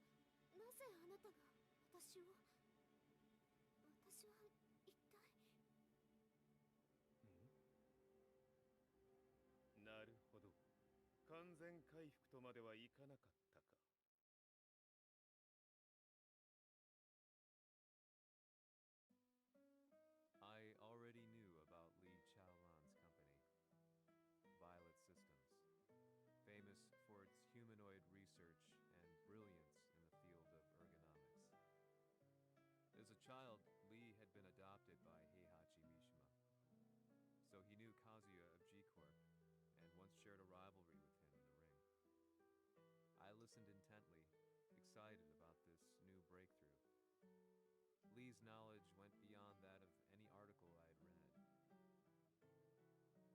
なぜあなたが私は一体。なるほど、完全回復とまではいかなかったか。I already knew about Li Chaolan's company, Violet Systems, famous for its humanoid research and brilliance in the field of ergonomics. As a child, Li had been adopted by Heihachi Mishima, so he knew Kazuya of G-Corp and once shared a rivalry with him in the ring. I listened intently, excited about this new breakthrough. Lee's knowledge went beyond that of any article I had read.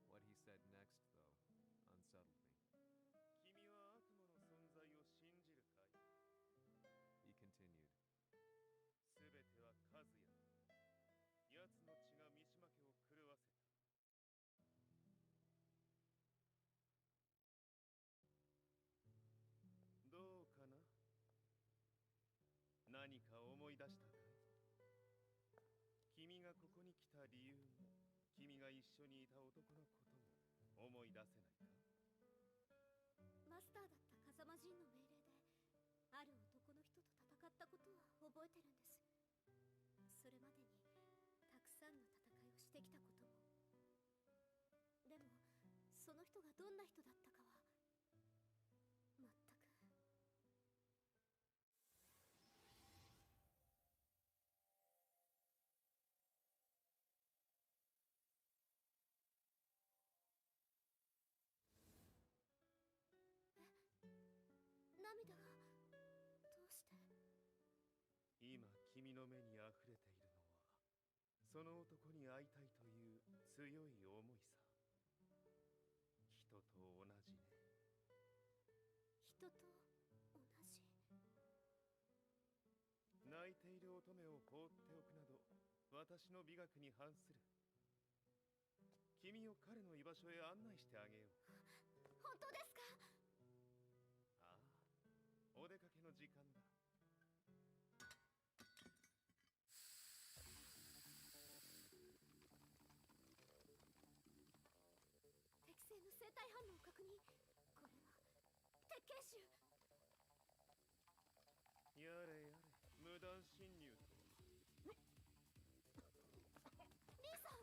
What he said next, though, unsettled me. 君は悪魔の存在を信じるかい? He continued. すべてはカズヤだ。奴の血が三島家を狂わせた。どうかな？何か思い出したかい？君がここに来た理由も、君が一緒にいた男のことも思い出せないか？マスターだった風間陣の命令である男の人と戦ったことは覚えてるんです。それまでにたくさんの戦いをしてきたことも。でもその人がどんな人だったかは全く。涙がどうして？今君の目にあふれているのはその男に会いたいという強い思いさ。人と同じね。人と同じ。泣いている乙女を放っておくなど私の美学に反する。君を彼の居場所へ案内してあげよう。本当ですか？ああ、お出かけの時間だ。適正の生体反応を確認。これは鉄拳臭。やれやれ、無断侵入と。リーさん。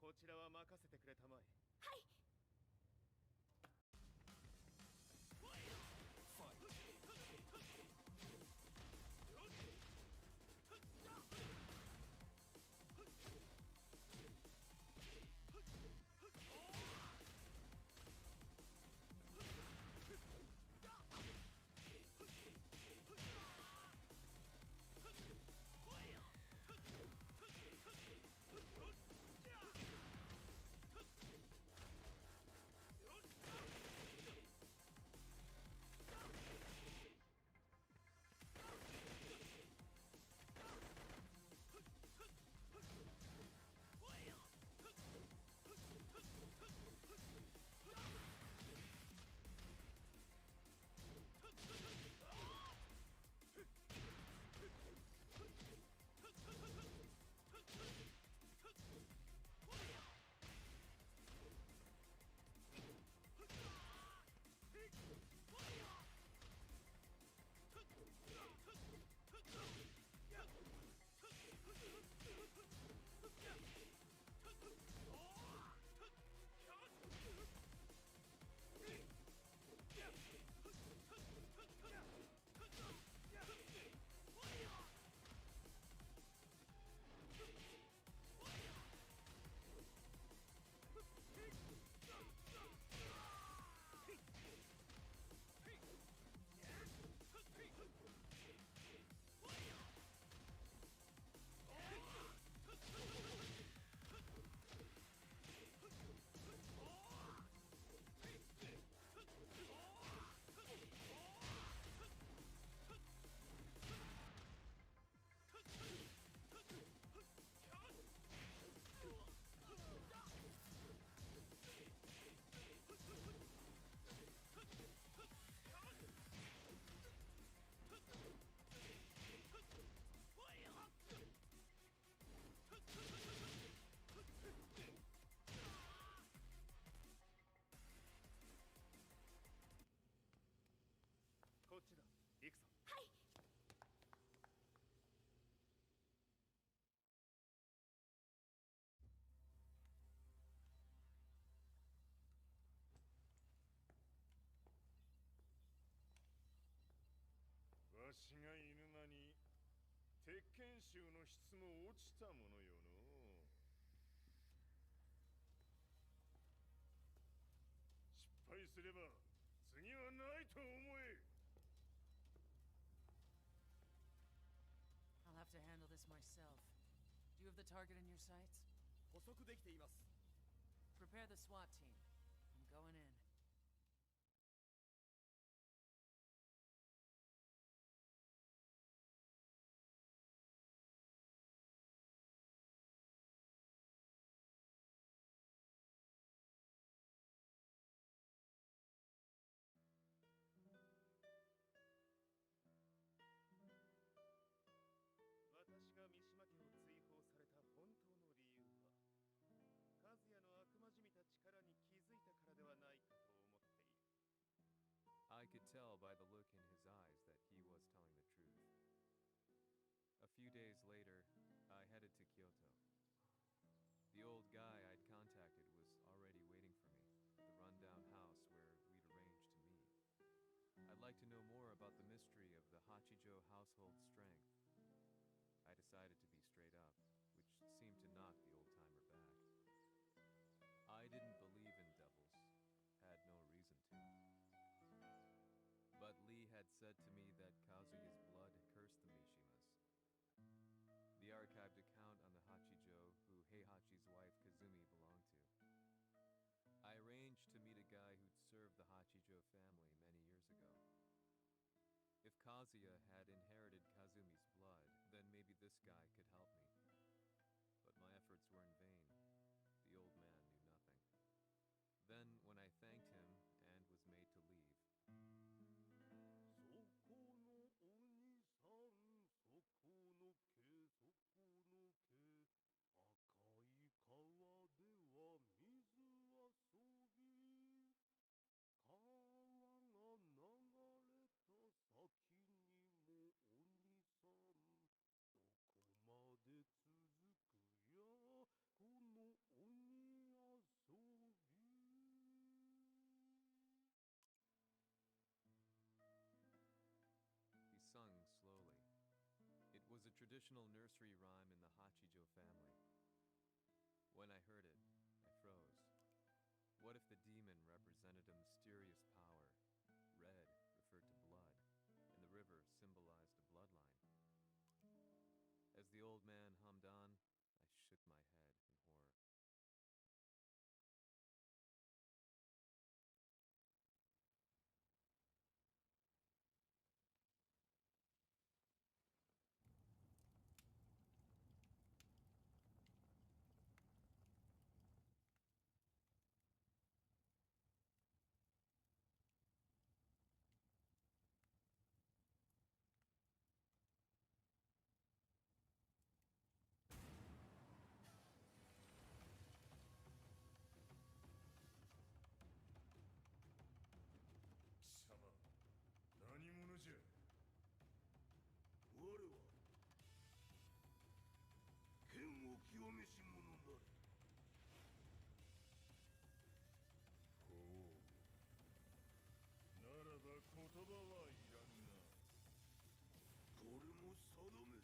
こちらは任せてくれたまえ。はい。こっちだ。行くぞ。はい。わしがいる間に鉄拳衆の質も落ちたものよの。失敗すれば次はないと思え。I'll have to handle this myself. Do you have the target in your sights? 捕捉できています。 Prepare the SWAT team. I'm going in. I could tell by the look in his eyes that he was telling the truth. A few days later, I headed to Kyoto. The old guy I'd contacted was already waiting for me at the rundown house where we'd arranged to meet. I'd like to know more about the mystery of the Hachijo household strength. I decided to be straight up, which seemed to knock the old-timer back. I didn't believe in devils, had no reason to. But Lee had said to me that Kazuya's blood cursed the Mishimas. The archived account on the Hachijo who Heihachi's wife Kazumi belonged to. I arranged to meet a guy who'd served the Hachijo family many years ago. If Kazuya had inherited Kazumi's blood, then maybe this guy could help me. But my efforts were in vain. The old man knew nothing. Then, when I thanked him and was made to leave, そこのお兄さん、そこの毛、そこの毛、赤い川では水遊び。川が流れた先にもお兄さん、どこまで traditional nursery rhyme in the Hachijo family. When I heard it, I froze. What if the demon represented a mysterious power? Red referred to blood, and the river symbolized a bloodline. As the old man hummed on, I shook my head in horror.何者じゃ。我は剣を清めし者なり。ほう。ならば言葉はいらんな。これも定め。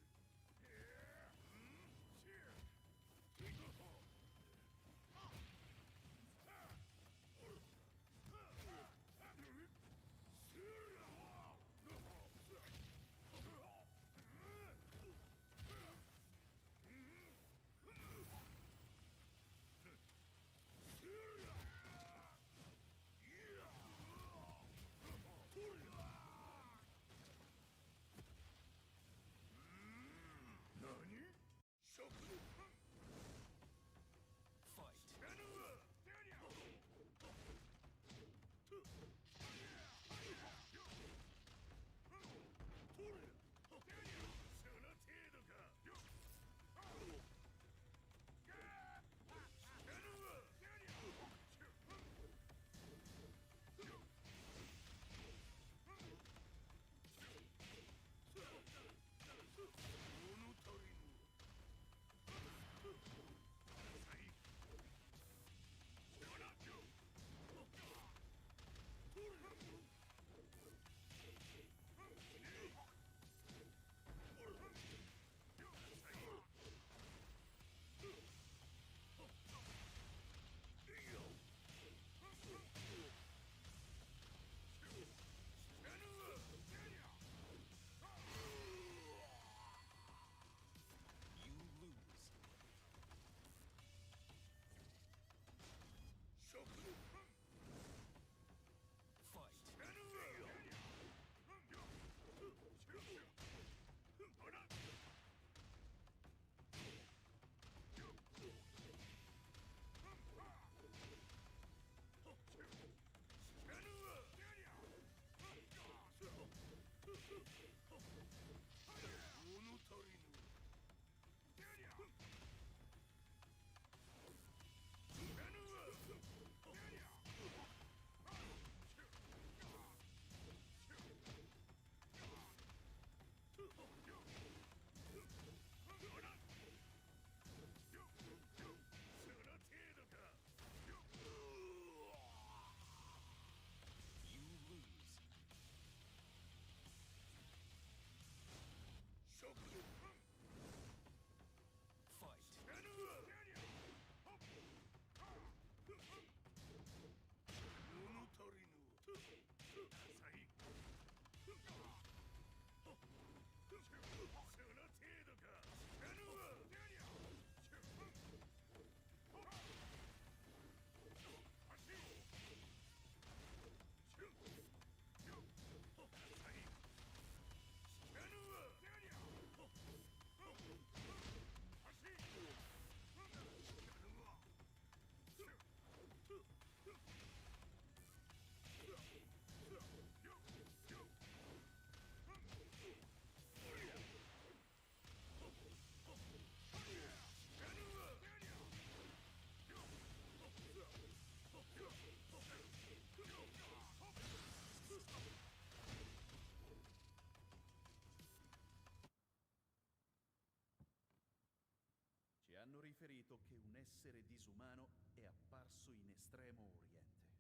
Ci hanno riferito che un essere disumano è apparso in Estremo Oriente.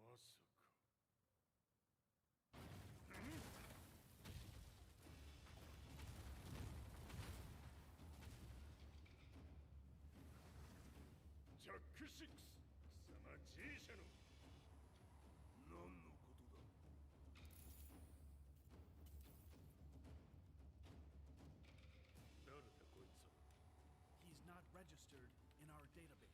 まさか。者の何のことだ。誰だこいつは。 He's not registered in our database.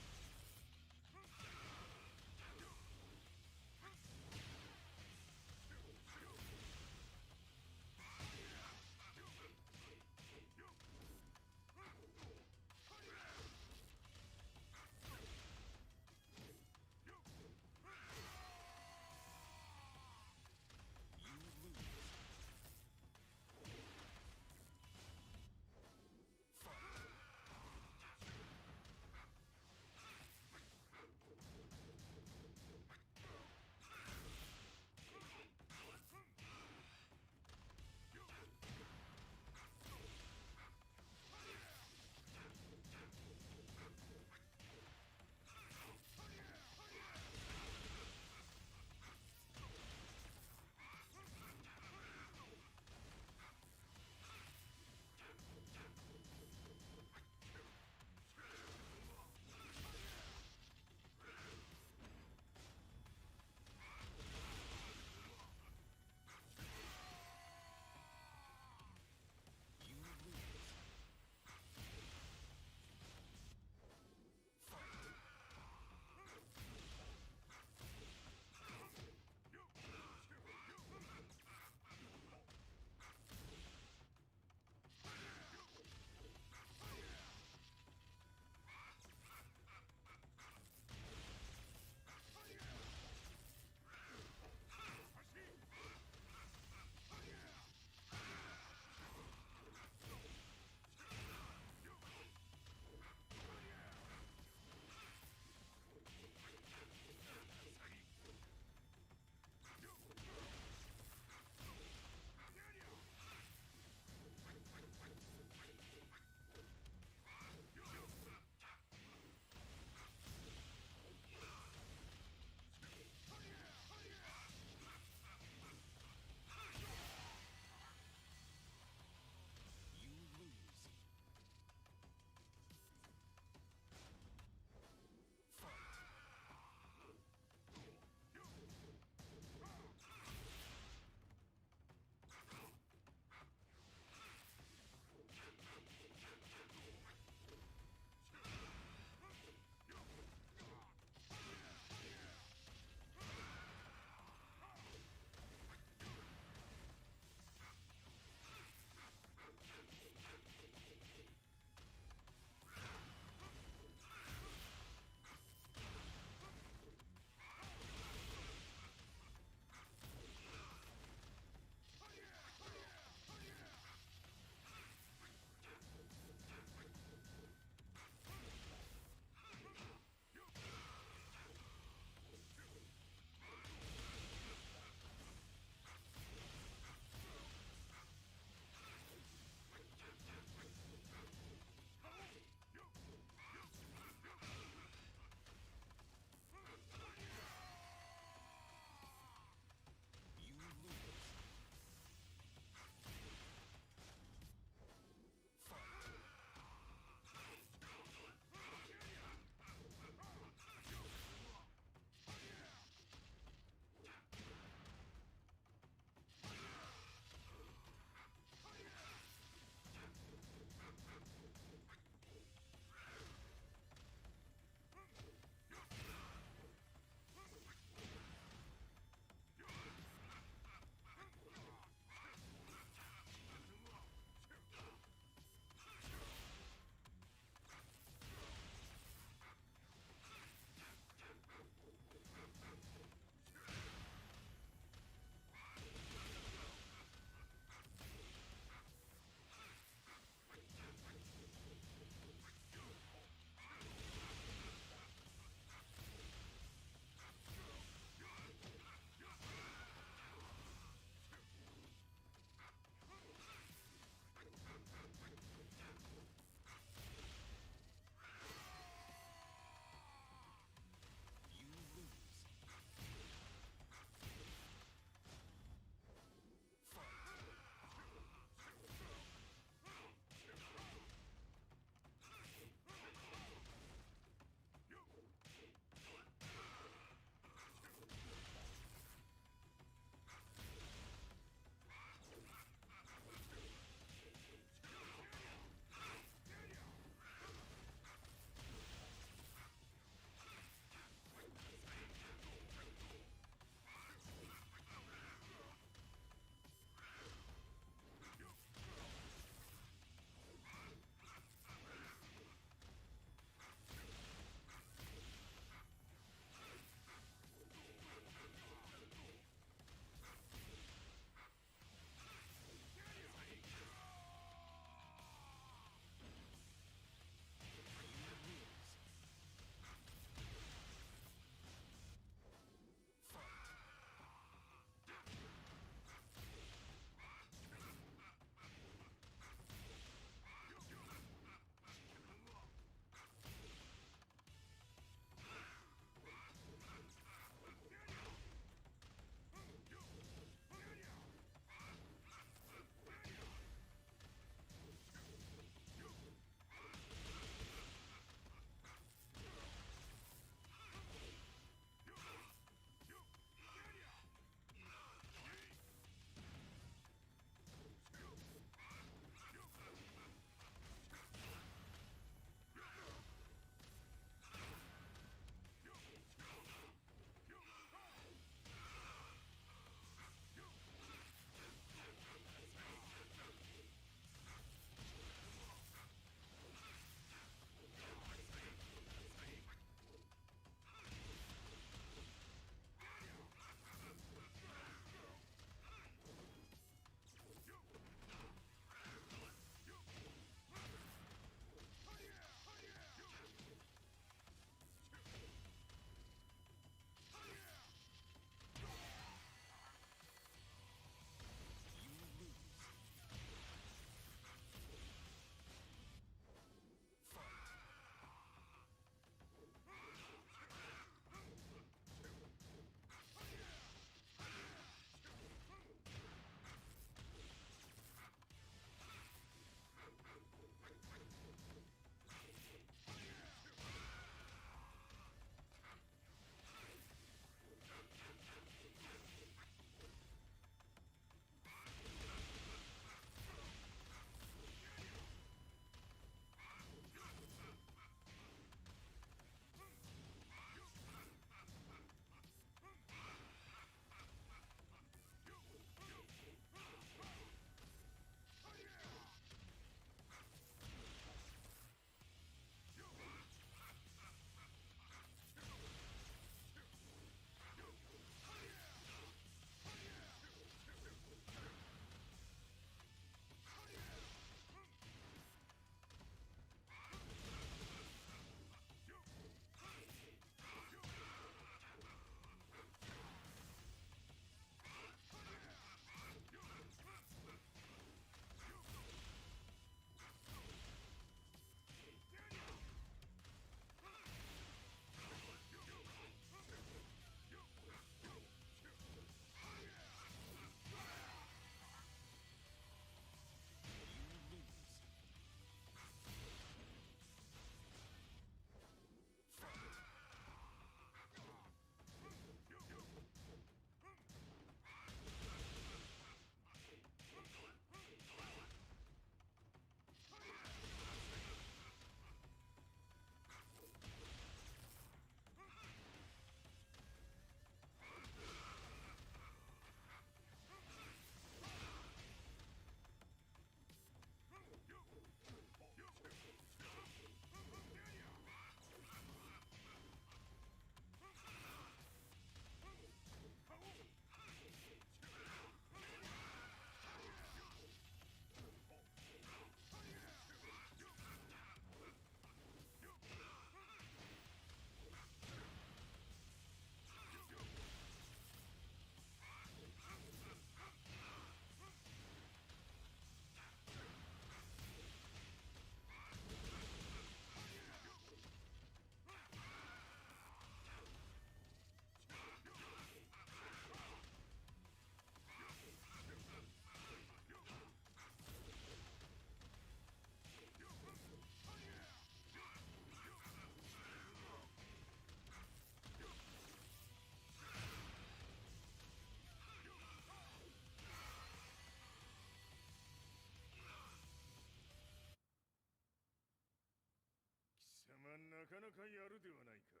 なかなかやるではないか。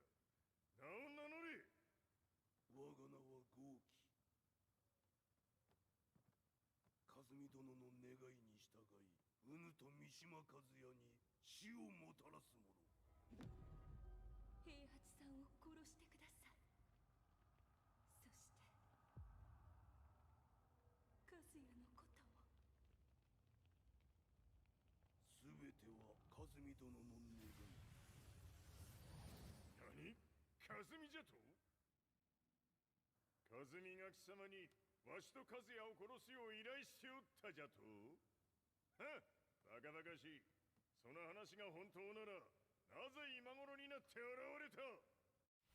名を名乗れ。我が名は豪輝。和美殿の願いに従い、うぬと三島和也に死をもたらす者。平八さんを殺してください。そして和也のことも。すべては和美殿の願い。何？和美じゃと？和美が貴様にわしと和也を殺すよう依頼しておったじゃと？はっ、バカバカしい。その話が本当なら、なぜ今頃になって現れた？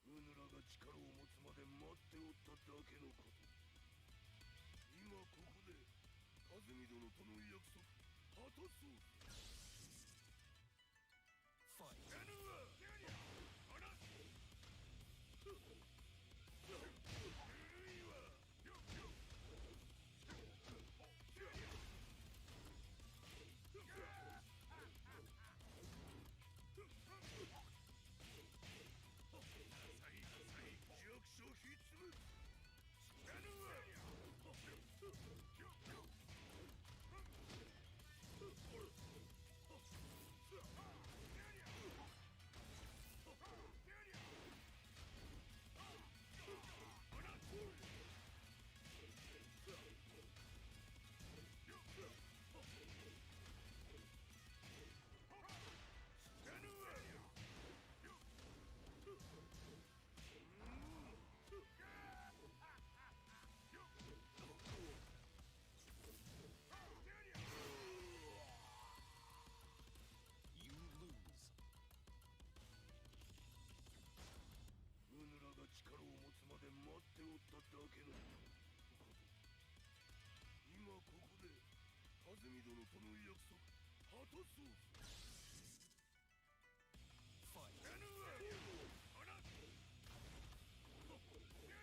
うぬらが力を持つまで待っておっただけのこと。今ここで和美殿との約束果たそう。ファイト。ぬるいわ。弱者ひつむ。You lose. うぬらが力を持つまで待っておっただけのこと。今ここで和美殿との約束果たそう。ファイト。ぬるいわ。弱者ひつむ。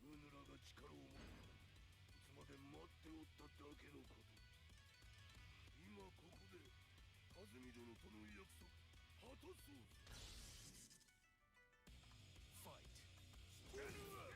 うぬらが力を持つまで待っておっただけのこと。今ここで和美殿との約束果たそう。ファイト。ぬるいわ。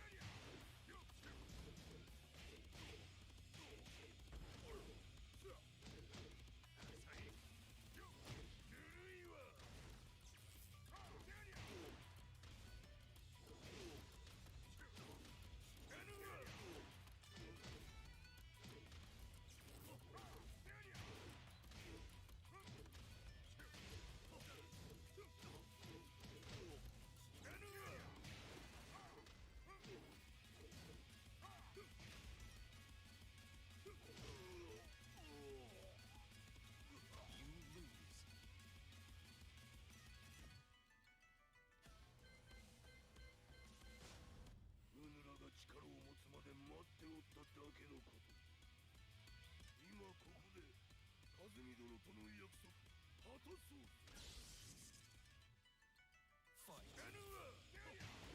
うぬらが力を持つまで待っておっただけのこと。今ここで和美殿との約束果たそう。ファイト。ぬ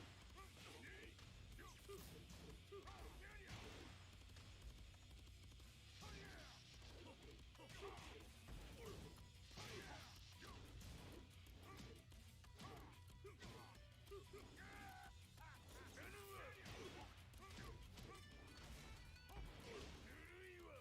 るいわ。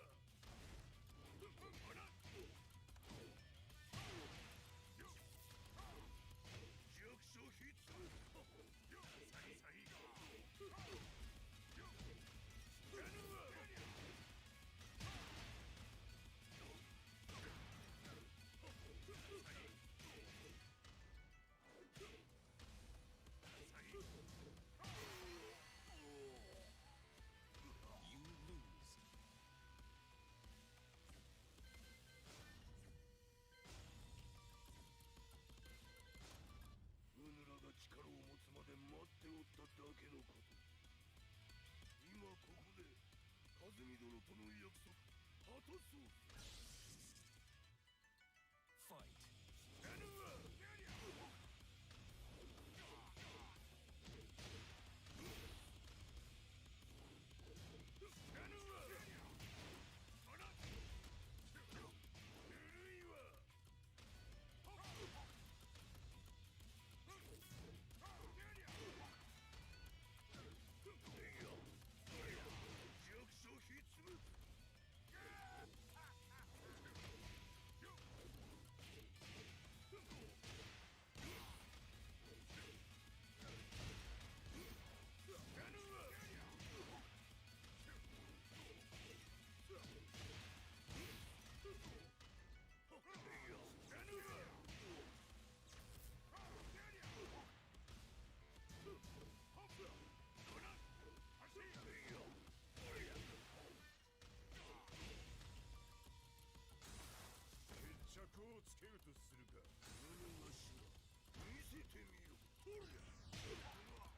ズミ殿との約束果たそう。ファイト。死なぬわ。死なぬわ。ほらぬるいわ。弱小ひっつむ。決着をつけるとするか。何がしら見せてみよ。ほりゃ死なぬわ。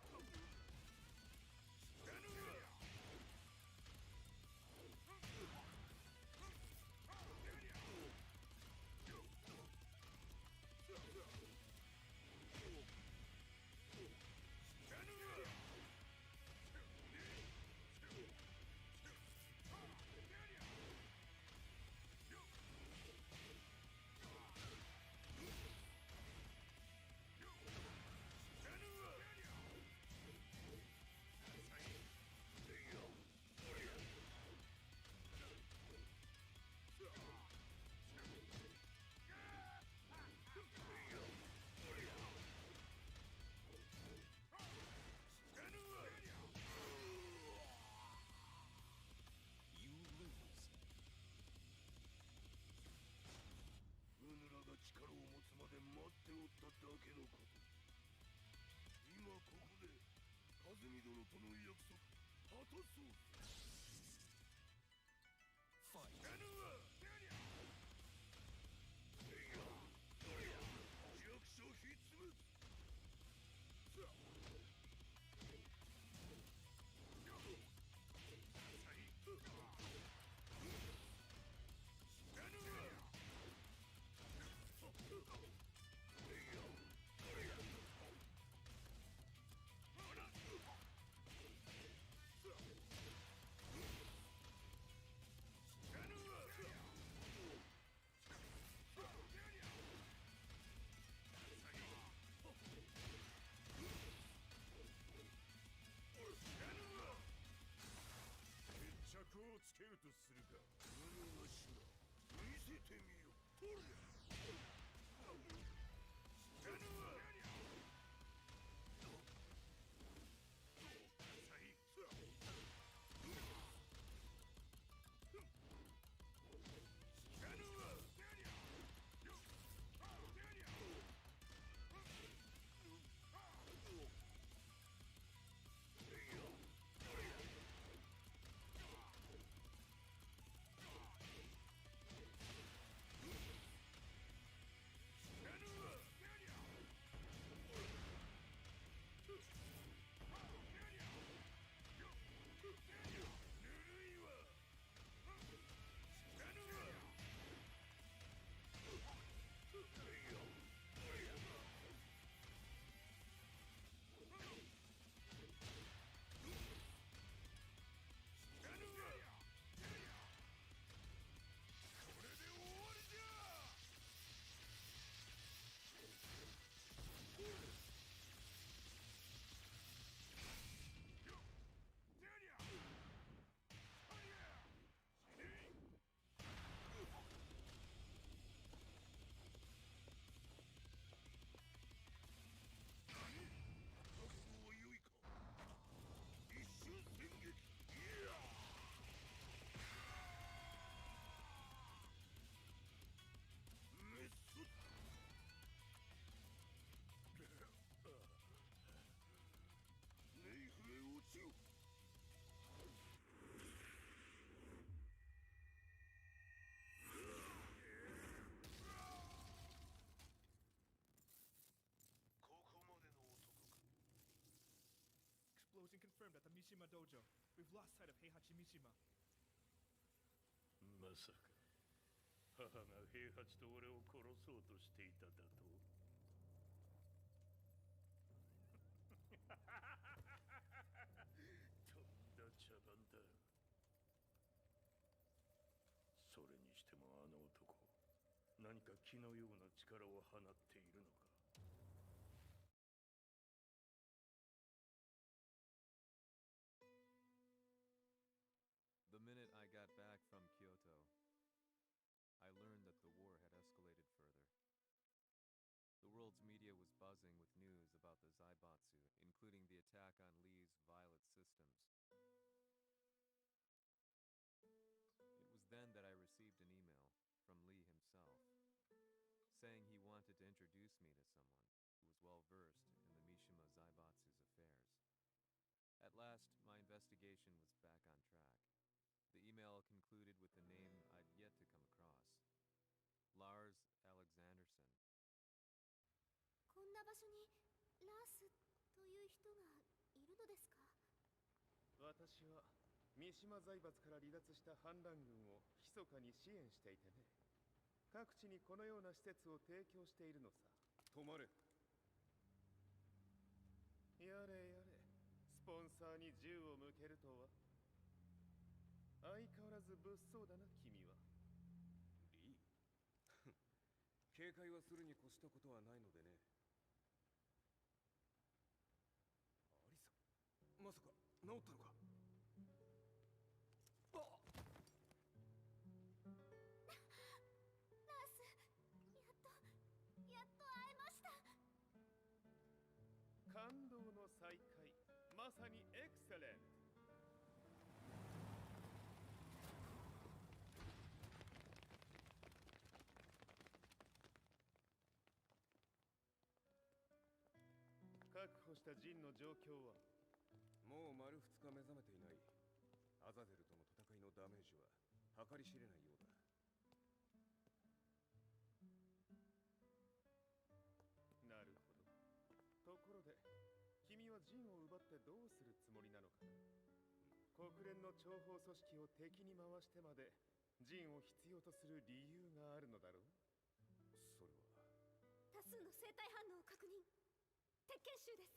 You lose. うぬらが力を持つまで待っておっただけのこと。今ここでカズミ殿との約束果たそう。ファイト。死なぬわ。弱小ひっつむ。死なぬわ。決着をつけるとするか。何がしら見せてみよ。ほりゃ死なぬわ。死なぬわ。Explosion confirmed at the Mishima dojo. We've lost sight of Heihachi Mishima. さか母が平八と俺を殺そうとしていただと。とんだ茶番だ。それにしてもあの男、何か気のような力を放っているのか。The minute I got back from Kyoto, I learned that the war had escalated further. The world's media was buzzing with news about the Zaibatsu, including the attack on Lee's Violet systems. It was then that I received an email from Lee himself, saying he wanted to introduce me to someone who was well versed in the Mishima Zaibatsu's affairs. At last, my investigation was back on track. The email concluded with a name I'd yet to come across. Lars Alexanderson. こんな場所にラースという人がいるのですか？私は三島財閥から離脱した反乱軍を密かに支援していてね。各地にこのような施設を提供しているのさ。止まれ。やれやれ、スポンサーに銃を向けるとは。相変わらず物騒だな、君は。リー警戒はするに越したことはないのでね。アリサ、まさか治ったのか？あっ！ラース、やっと会えました。感動の再会、まさにエクセレント。確保したジンの状況は？もう丸2日目覚めていない。アザゼルとの戦いのダメージは計り知れないようだ。なるほど。ところで、君はジンを奪ってどうするつもりなのかな？国連の諜報組織を敵に回してまでジンを必要とする理由があるのだろう？それは。多数の生体反応を確認。鉄拳衆です。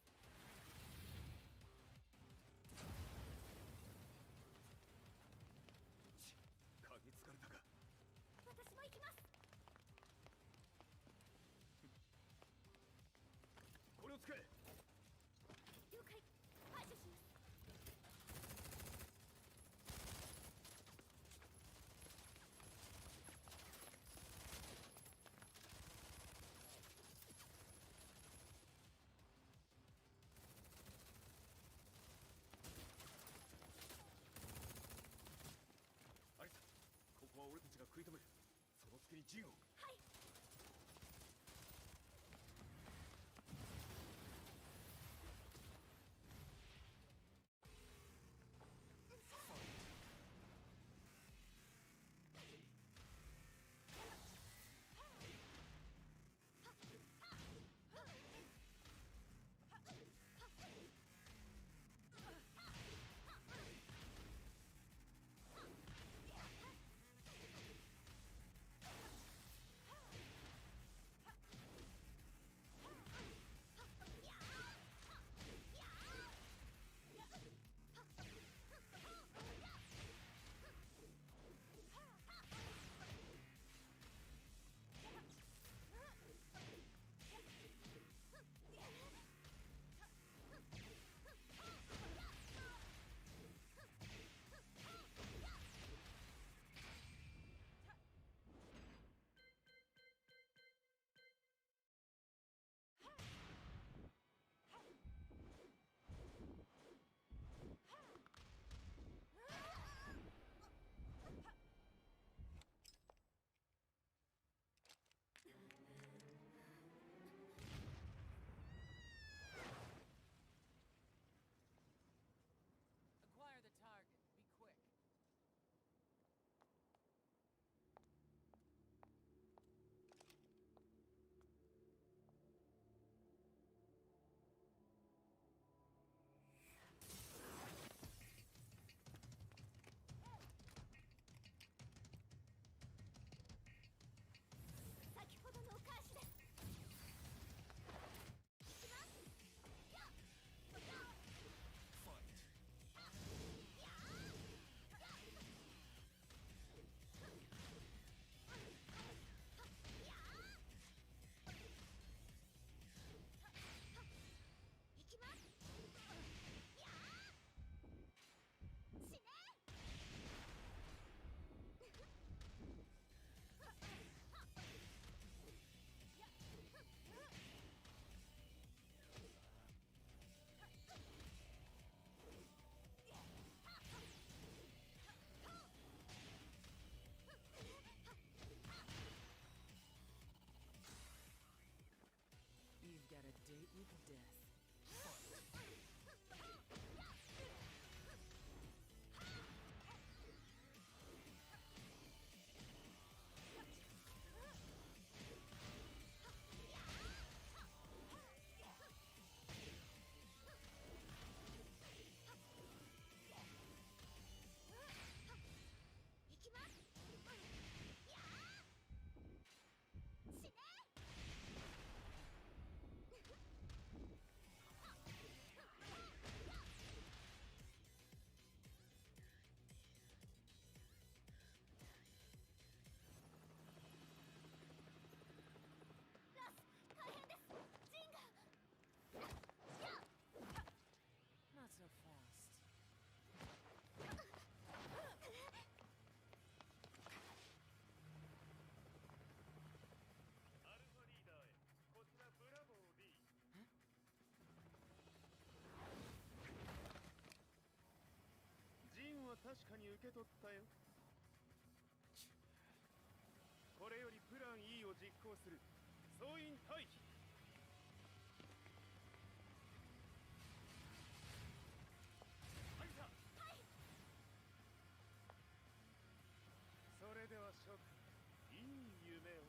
嗅ぎつかれたか？私も行きます。これを使え。了解。排除します。アリサ、ここは俺たちが食い止める。その隙にジンを。はい。Not so fast. アルファリーダーへこちらブラボー D。 ジンは確かに受け取ったよ。これよりプラン E を実行する。総員退避。はいさ。それでは諸君、いい夢を。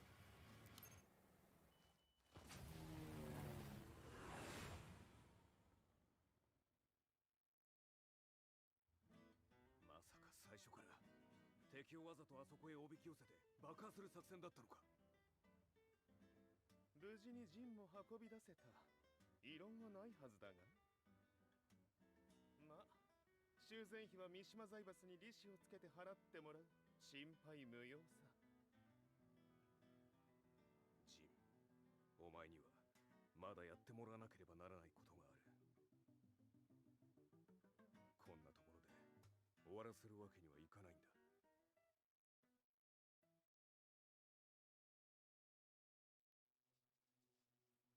まさか最初から敵をわざとあそこへおびき寄せて爆破する作戦だったのか。無事にジンも運び出せた。異論はないはずだが。ま、修繕費は三島財閥に利子をつけて払ってもらう。心配無用さ。ジン、お前にはまだやってもらわなければならないことがある。こんなところで終わらせるわけにはいかないんだ。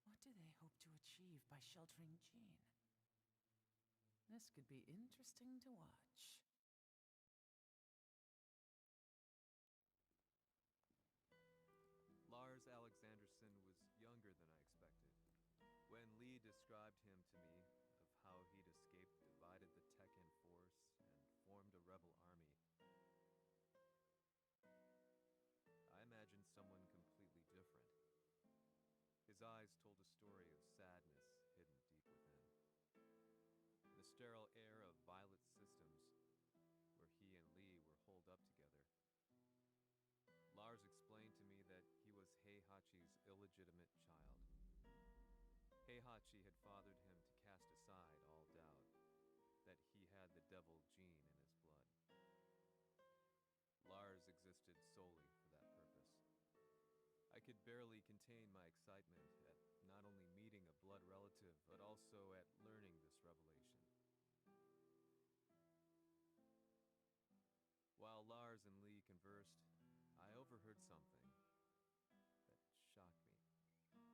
What do they hope to achieve by sheltering Jean? This could be interesting to watch. Lars Alexanderson was younger than I expected. When Lee described him to me of how he'd escaped, divided the Tekken force, and formed a rebel army, I imagined someone completely different. His eyes told a story of sadness hidden deep within. In the sterile air of Violet Systems, where he and Lee were holed up together, Lars explained to me that he was Heihachi's illegitimate child. Heihachi had fathered him to cast aside all doubt that he had the devil gene in his blood. Lars existed solely for that purpose. I could barely contain my excitement at not only meeting a blood relative, but also at learning this revelation. While Lars and Lee conversed, I overheard something that shocked me.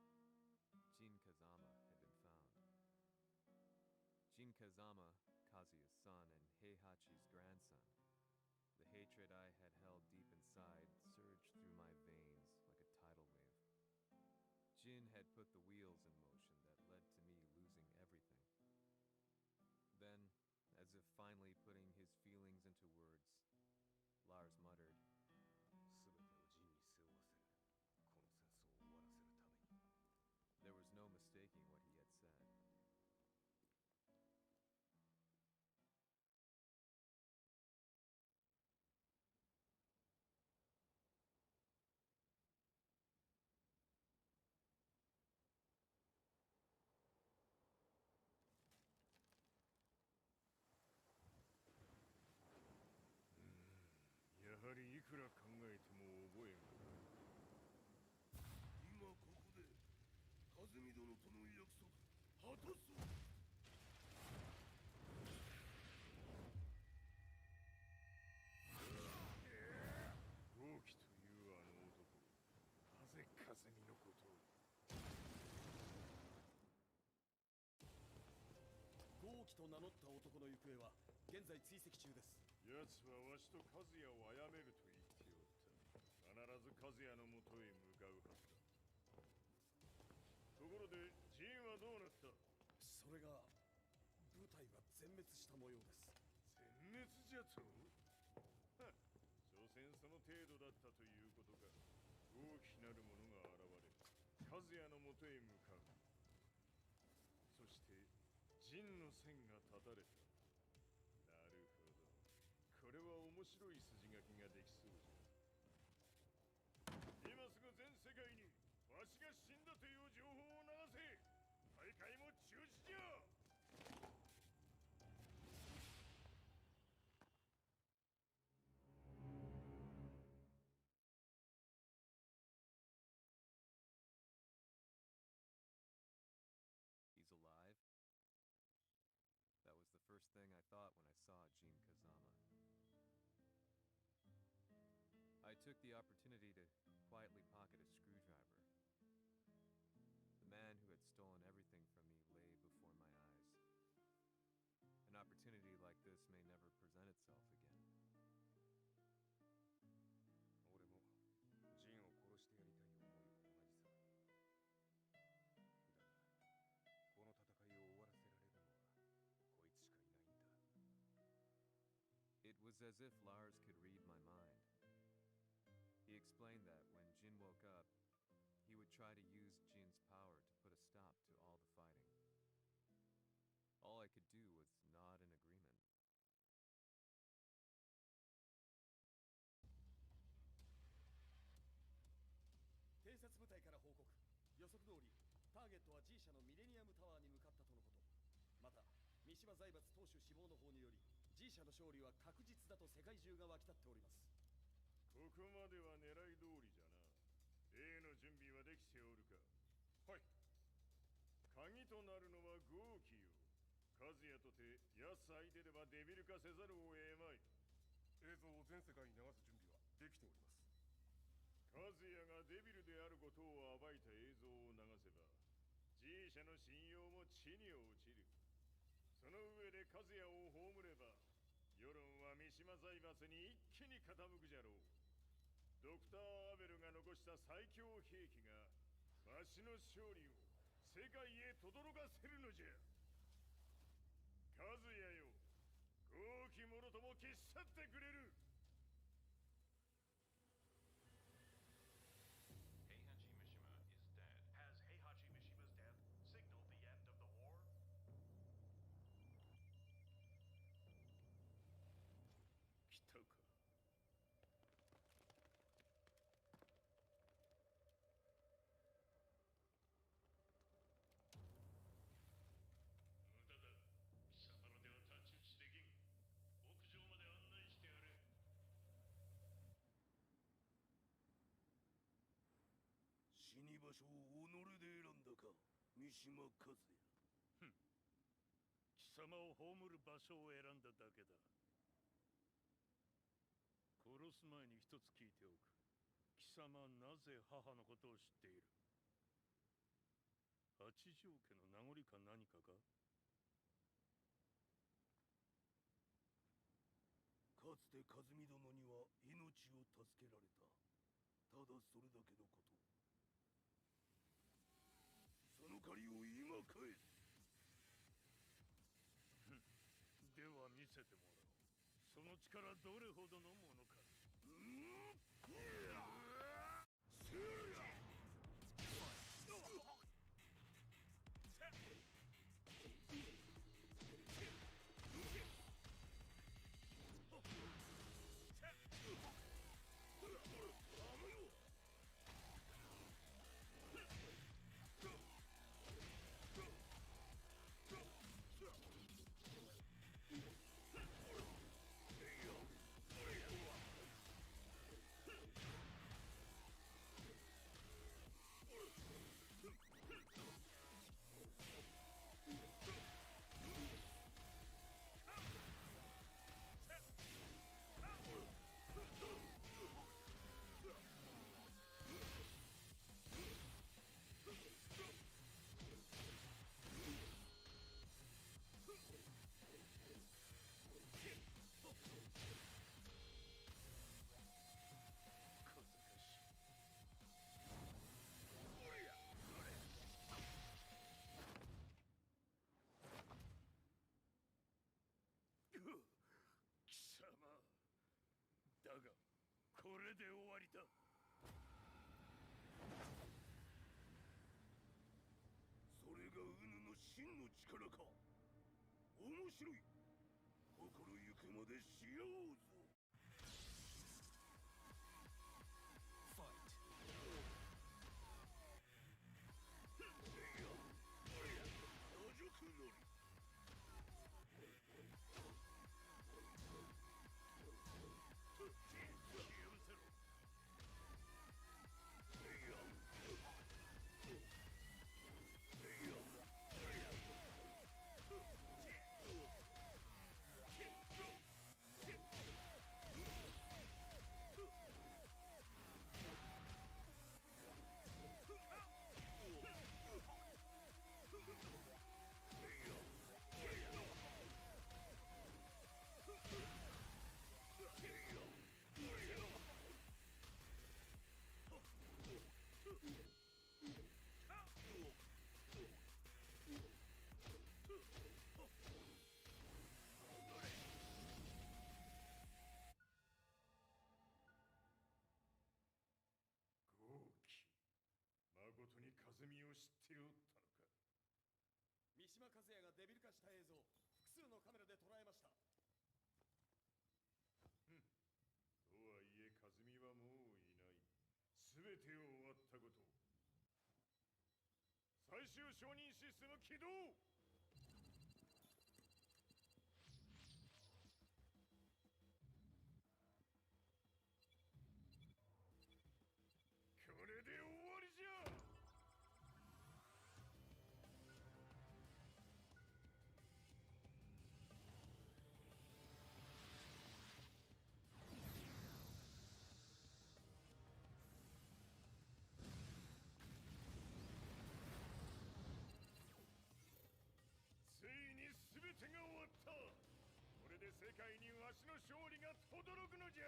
Jin Kazama had been found. Jin Kazama, Kazuya's son and Heihachi's grandson. The hatred I had held deep inside surged through my veins like a tidal wave. Jin had put the wheels in motion that led to me losing everything. Then, as if finally putting his feelings into words, Lars muttered, 全てをジンに背負わせ、この戦争を終わらせるために。 There was no mistaking what he had said. "やはりいくら考えても覚えがない。今ここで和美殿との約束果たそう。豪輝というあの男、なぜ風見のことを。豪輝と名乗った男の行方は現在追跡中です。奴はわしと和也を殺めると言っておった。必ず和也のもとへ向かうはずだ。ところでジンはどうなった。それが部隊は全滅した模様です。全滅じゃと？はっ、所詮その程度だったということか。大きなるものが現れ、和也のもとへ向かう。そして陣の線が断たれた。なるほど、これは面白い筋書きができそうじゃ。今すぐ全世界にわしが死んだという情報を流せ。大会も中止じゃ。He's alive? That was the first thing I thought when I saw Jin Kazama. I took the opportunity to quietly pocket a screwdriver. The man who had stolen everything from me lay before my eyes. An opportunity like this may never present itself again. 俺もジンを殺してやりたい思いは同じさ。だがこの戦いを終わらせられるのはこいつしかいないんだ。 It was as if Lars could read my mind. He explained that when Jin woke up, he would try to use Jin's power to put a stop to all the fighting. All I could do was nod in agreement. 偵察部隊から報告。予測通りターゲットは G 社のミレニアムタワーに向かったとのこと。また三島財閥当主死亡の方により G 社の勝利は確実だと世界中が沸き立っております。ここまでは狙い通りじゃな。例の準備はできておるか。はい。鍵となるのは豪気よ。和也とて奴相手ではデビル化せざるを得まい。映像を全世界に流す準備はできております。和也がデビルであることを暴いた映像を流せば G 社の信用も地に落ちる。その上で和也を葬れば世論は三島財閥に一気に傾くじゃろう。ドクター・アベルが残した最強兵器がわしの勝利を世界へ轟かせるのじゃ。和也よ、豪気もろとも消し去ってくれる。Heihachi Mishima is dead. Has Heihachi Mishima's death signaled the end of the war? 来たか。無駄だ。貴様のでは太刀打ちできん。屋上まで案内してやれ。死に場所を己で選んだか、三島和也。貴様を葬る場所を選んだだけだ。殺す前に一つ聞いておく。貴様なぜ母のことを知っている？八条家の名残か何かか？かつて和美殿には命を助けられた。ただそれだけのこと。その借りを今返す。では見せてもらおう。その力どれほどのものか。れで終わりだ。それがウヌの真の力か。面白い。心ゆくまでしようぞ。誠に和美を知っておったのか。三島和也がデビル化した映像、複数のカメラで捉えました。とはいえ和美はもういない。全てを終わったこと。最終承認システム起動。これで終わりじゃ。ついに全てが終わった。これで世界にわしの勝利が轟くのじゃ。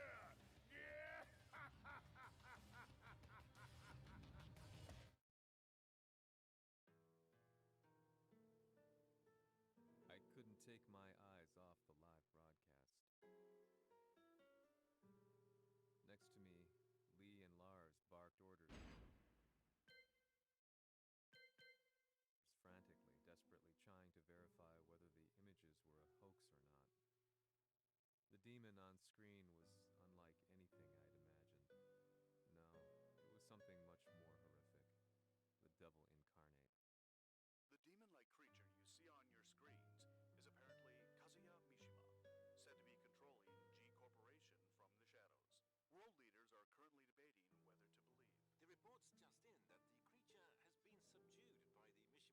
I couldn't take my eyes off the live broadcast. Next to me, Lee and Lars barked orders at me. Frantically, desperately trying to verify whether the images were a hoax or not. The demon on screen was unlike anything I'd imagined. No, it was something much more horrific. The devil incarnate. The demon-like creature you see on your screens is apparently Kazuya Mishima, said to be controlling G Corporation from the shadows. World leaders are currently debating whether to believe. The reports just in that the creature has been subdued by the Mishima Zaibatsu.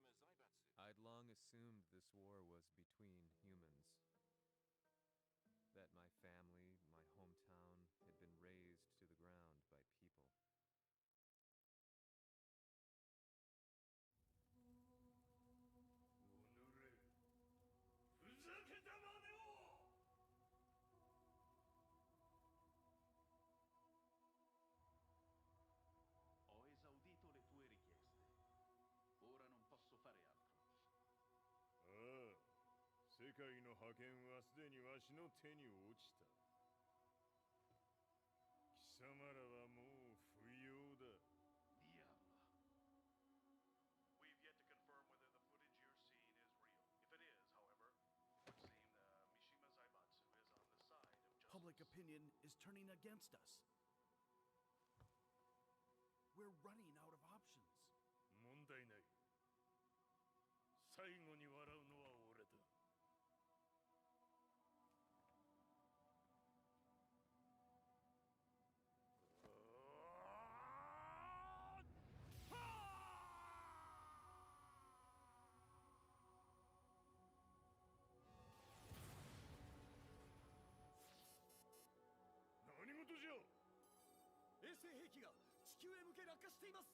I'd long assumed this war was between humans. That my family, my hometown, had been razed to the ground by people. Ho esaudito le tue richieste. Ora non posso fare altro. ああ、世界の覇権はすでにわしの手に落ちた。貴様らはもう不要だ。Diavolo. We've yet to confirm whether the footage you're seeing is real. If it is, however, it would seem the Mishima Zaibatsu is on the side of justice. Public opinion is turning against us. We're running out of options. 問題ない。最後に笑うのは俺だ。何事じゃ。衛星兵器が地球へ向け落下しています。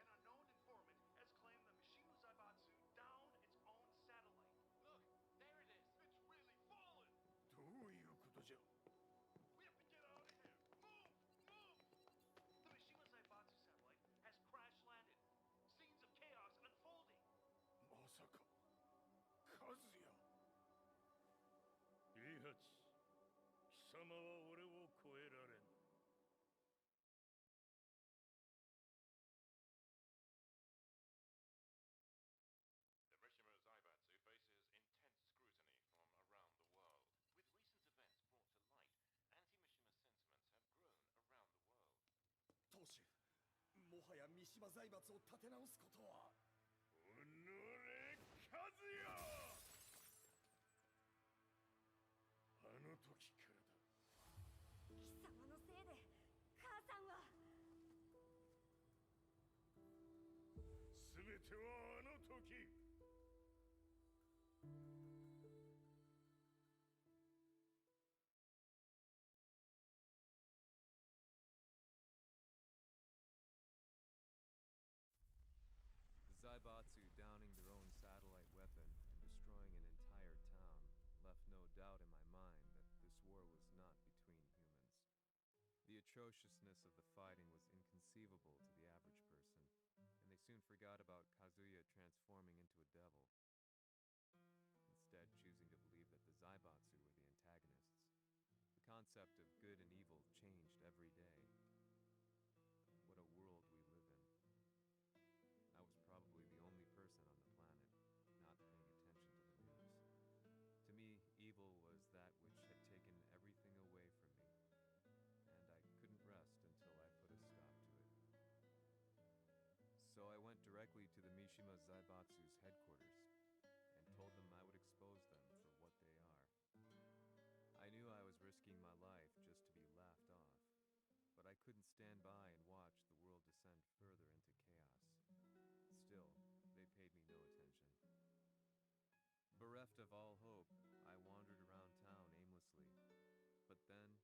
An unknown informant has claimed the Mishima Zaibatsu downed its own satellite. Look, there it is. It's really fallen. どういうことじゃ。 We have to get out of here. Move! Move! The Mishima Zaibatsu satellite has crash landed. Scenes of chaos unfolding. まさか和也。イハチ、貴様は俺を超えられん。はや三島財閥を立て直すことは。おのれ和也、あの時からだ。貴様のせいで母さんは。全てはあの時。The Zaibatsu downing their own satellite weapon and destroying an entire town left no doubt in my mind that this war was not between humans. The atrociousness of the fighting was inconceivable to the average person, and they soon forgot about Kazuya transforming into a devil, instead choosing to believe that the Zaibatsu were the antagonists. The concept of good and evil changed every day. What a world we live in. I was probably the only person on the planet not paying attention to the news. To me, evil was that which had taken everything away from me, and I couldn't rest until I put a stop to it. So I went directly to the Mishima Zaibatsu's headquarters and told them I would expose them for what they are. I knew I was risking my life just to be laughed off, but I couldn't stand by and watch the world descend further into chaos. Still, they paid me no attention. Bereft of all hope, I wandered around town aimlessly. But then,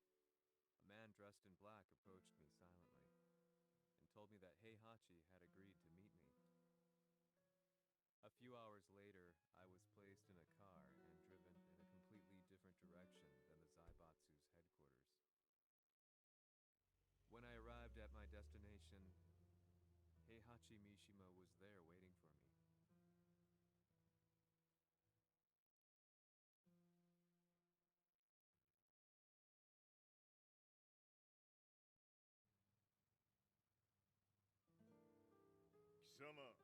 a man dressed in black approached me silently and told me that Heihachi had agreed to meet me. A few hours later, I was placed in a car and driven in a completely different direction than the Zaibatsu's headquarters. When I arrived at my destination, Heihachi Mishima was there waiting for me. 貴様、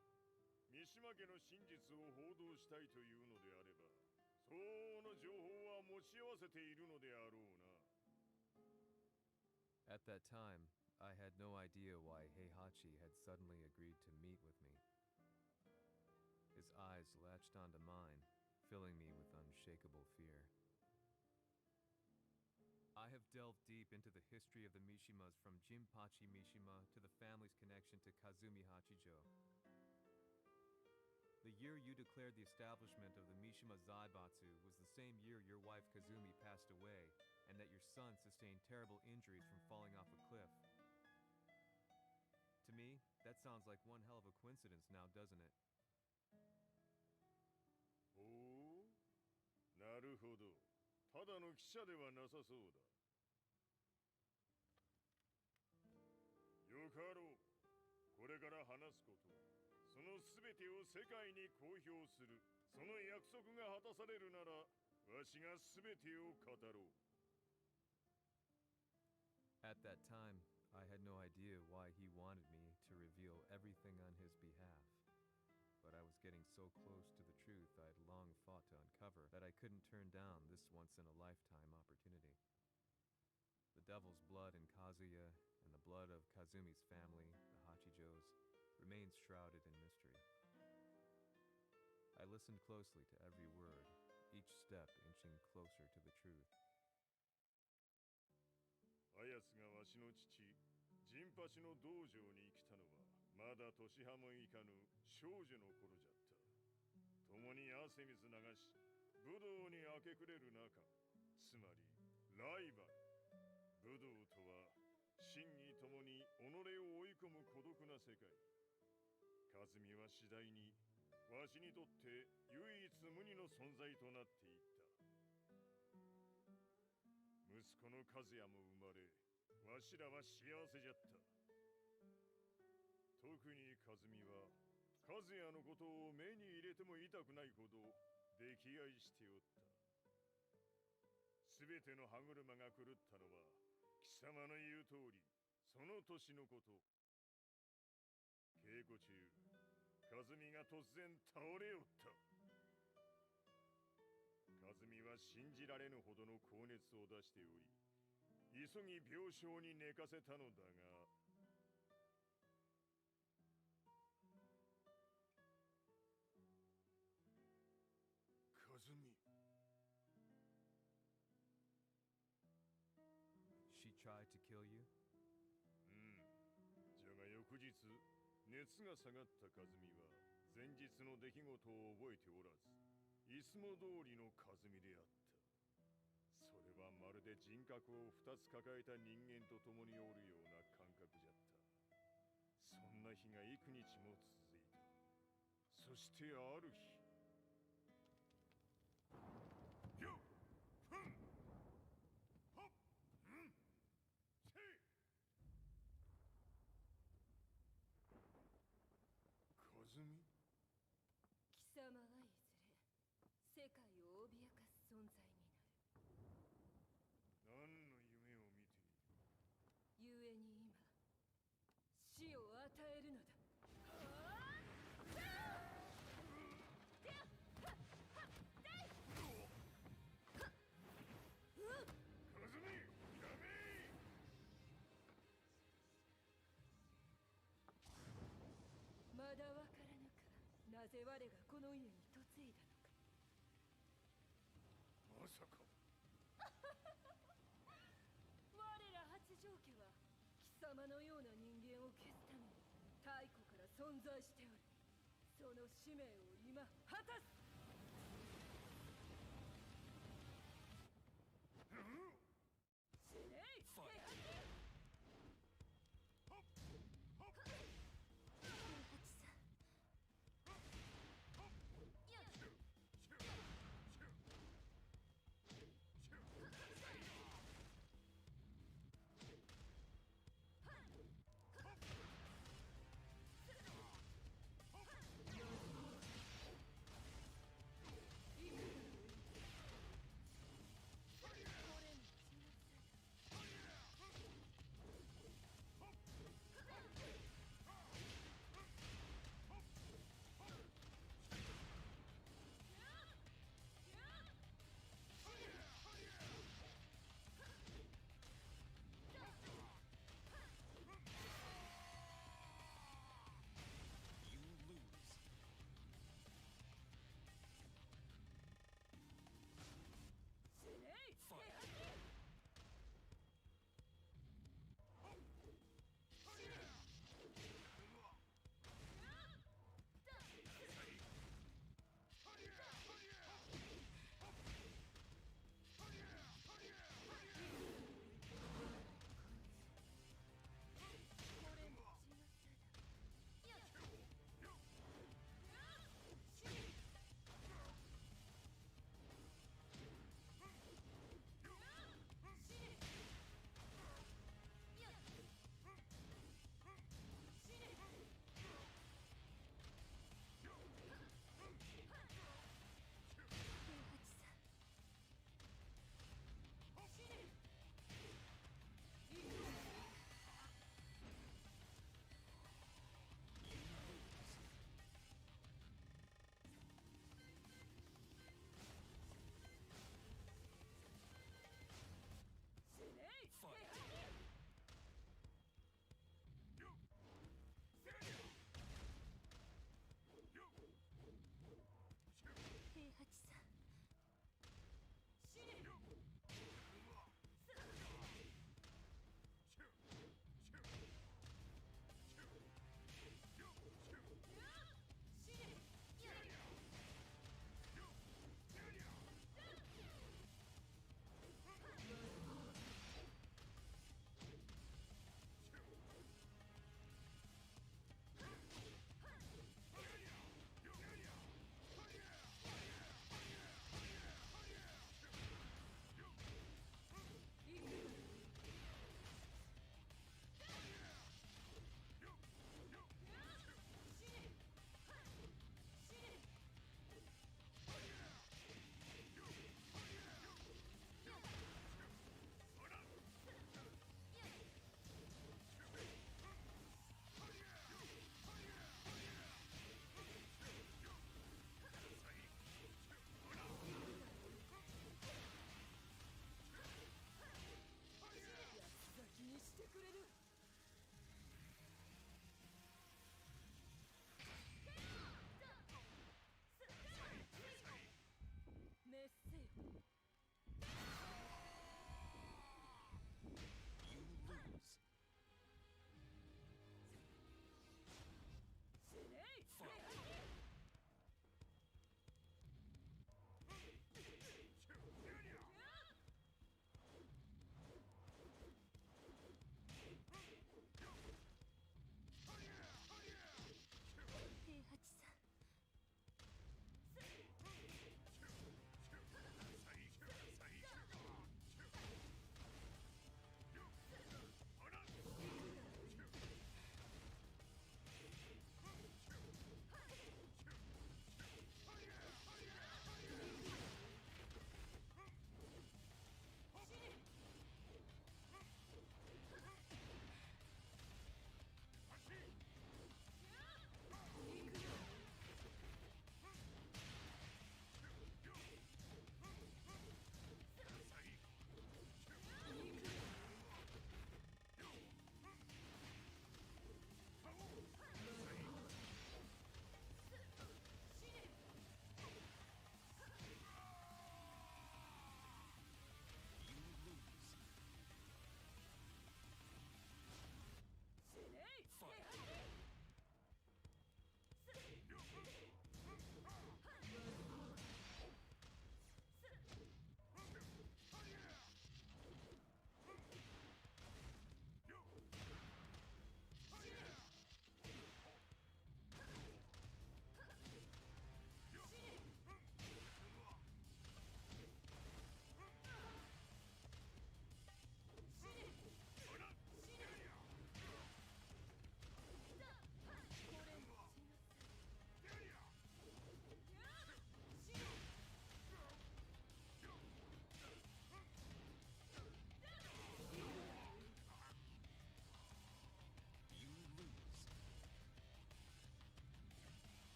三島家の真実を報道したいというのであれば、相応の情報は持ち合わせているのであろうな。At that time, I had no idea why Heihachi had suddenly agreed to meet with me. His eyes latched onto mine, filling me with unshakable fear. I have delved deep into the history of the Mishimas from Jinpachi Mishima to the family's connection to Kazumi Hachijo. The year you declared the establishment of the Mishima Zaibatsu was the same year your wife Kazumi passed away, and that your son sustained terrible injuries from falling off a cliff. To me, that sounds like one hell of a coincidence now, doesn't it? おお、なるほど。ただの記者ではなさそうだ。よかろう。これから話すこと、そのすべてを世界に公表する、その約束が果たされるなら、わしがすべてを語ろう。At that time, I had no idea why he wanted me to reveal everything on his behalf. But I was getting so close to the truth I had long fought to uncover that I couldn't turn down this once-in-a-lifetime opportunity. The devil's blood in Kazuya and the blood of Kazumi's family, the Hachijos, remains shrouded in mystery. I listened closely to every word, each step inching closer to the truth. あやつがわしの父、ジンパチの道場に来たのは、まだ年端もいかぬ少女の頃じゃった。共に汗水流し、武道に明け暮れる中、つまりライバル。武道とは、真偽ともに己を追い込む孤独な世界。和美は次第に、わしにとって唯一無二の存在となっていった。息子の和也も生まれ、わしらは幸せじゃった。特に和美は、和也のことを目に入れても痛くないほど溺愛しておった。すべての歯車が狂ったのは、貴様の言う通り、その年のこと。稽古中、和美が突然倒れおった。和美は信じられぬほどの高熱を出しており、急ぎ病床に寝かせたのだが、tried to kill you? じゃが翌日熱が下がった和美は前日の出来事を覚えておらず、いつも通りの和美であった。それはまるで人格を2つ抱えた人間と共におるような感覚じゃった。そんな日が幾日も続いた。そしてある日、よっふんほっんせい和美、貴様はいずれ世界を脅かす存在になる。何の夢を見ている？故に今死を与えるのだ。和美、やめ！まだわからぬか、なぜ我がこの家に嫁いだのか。まさか我ら八丈家は貴様のような人間を消すために太古から存在しておる。その使命を今果たす！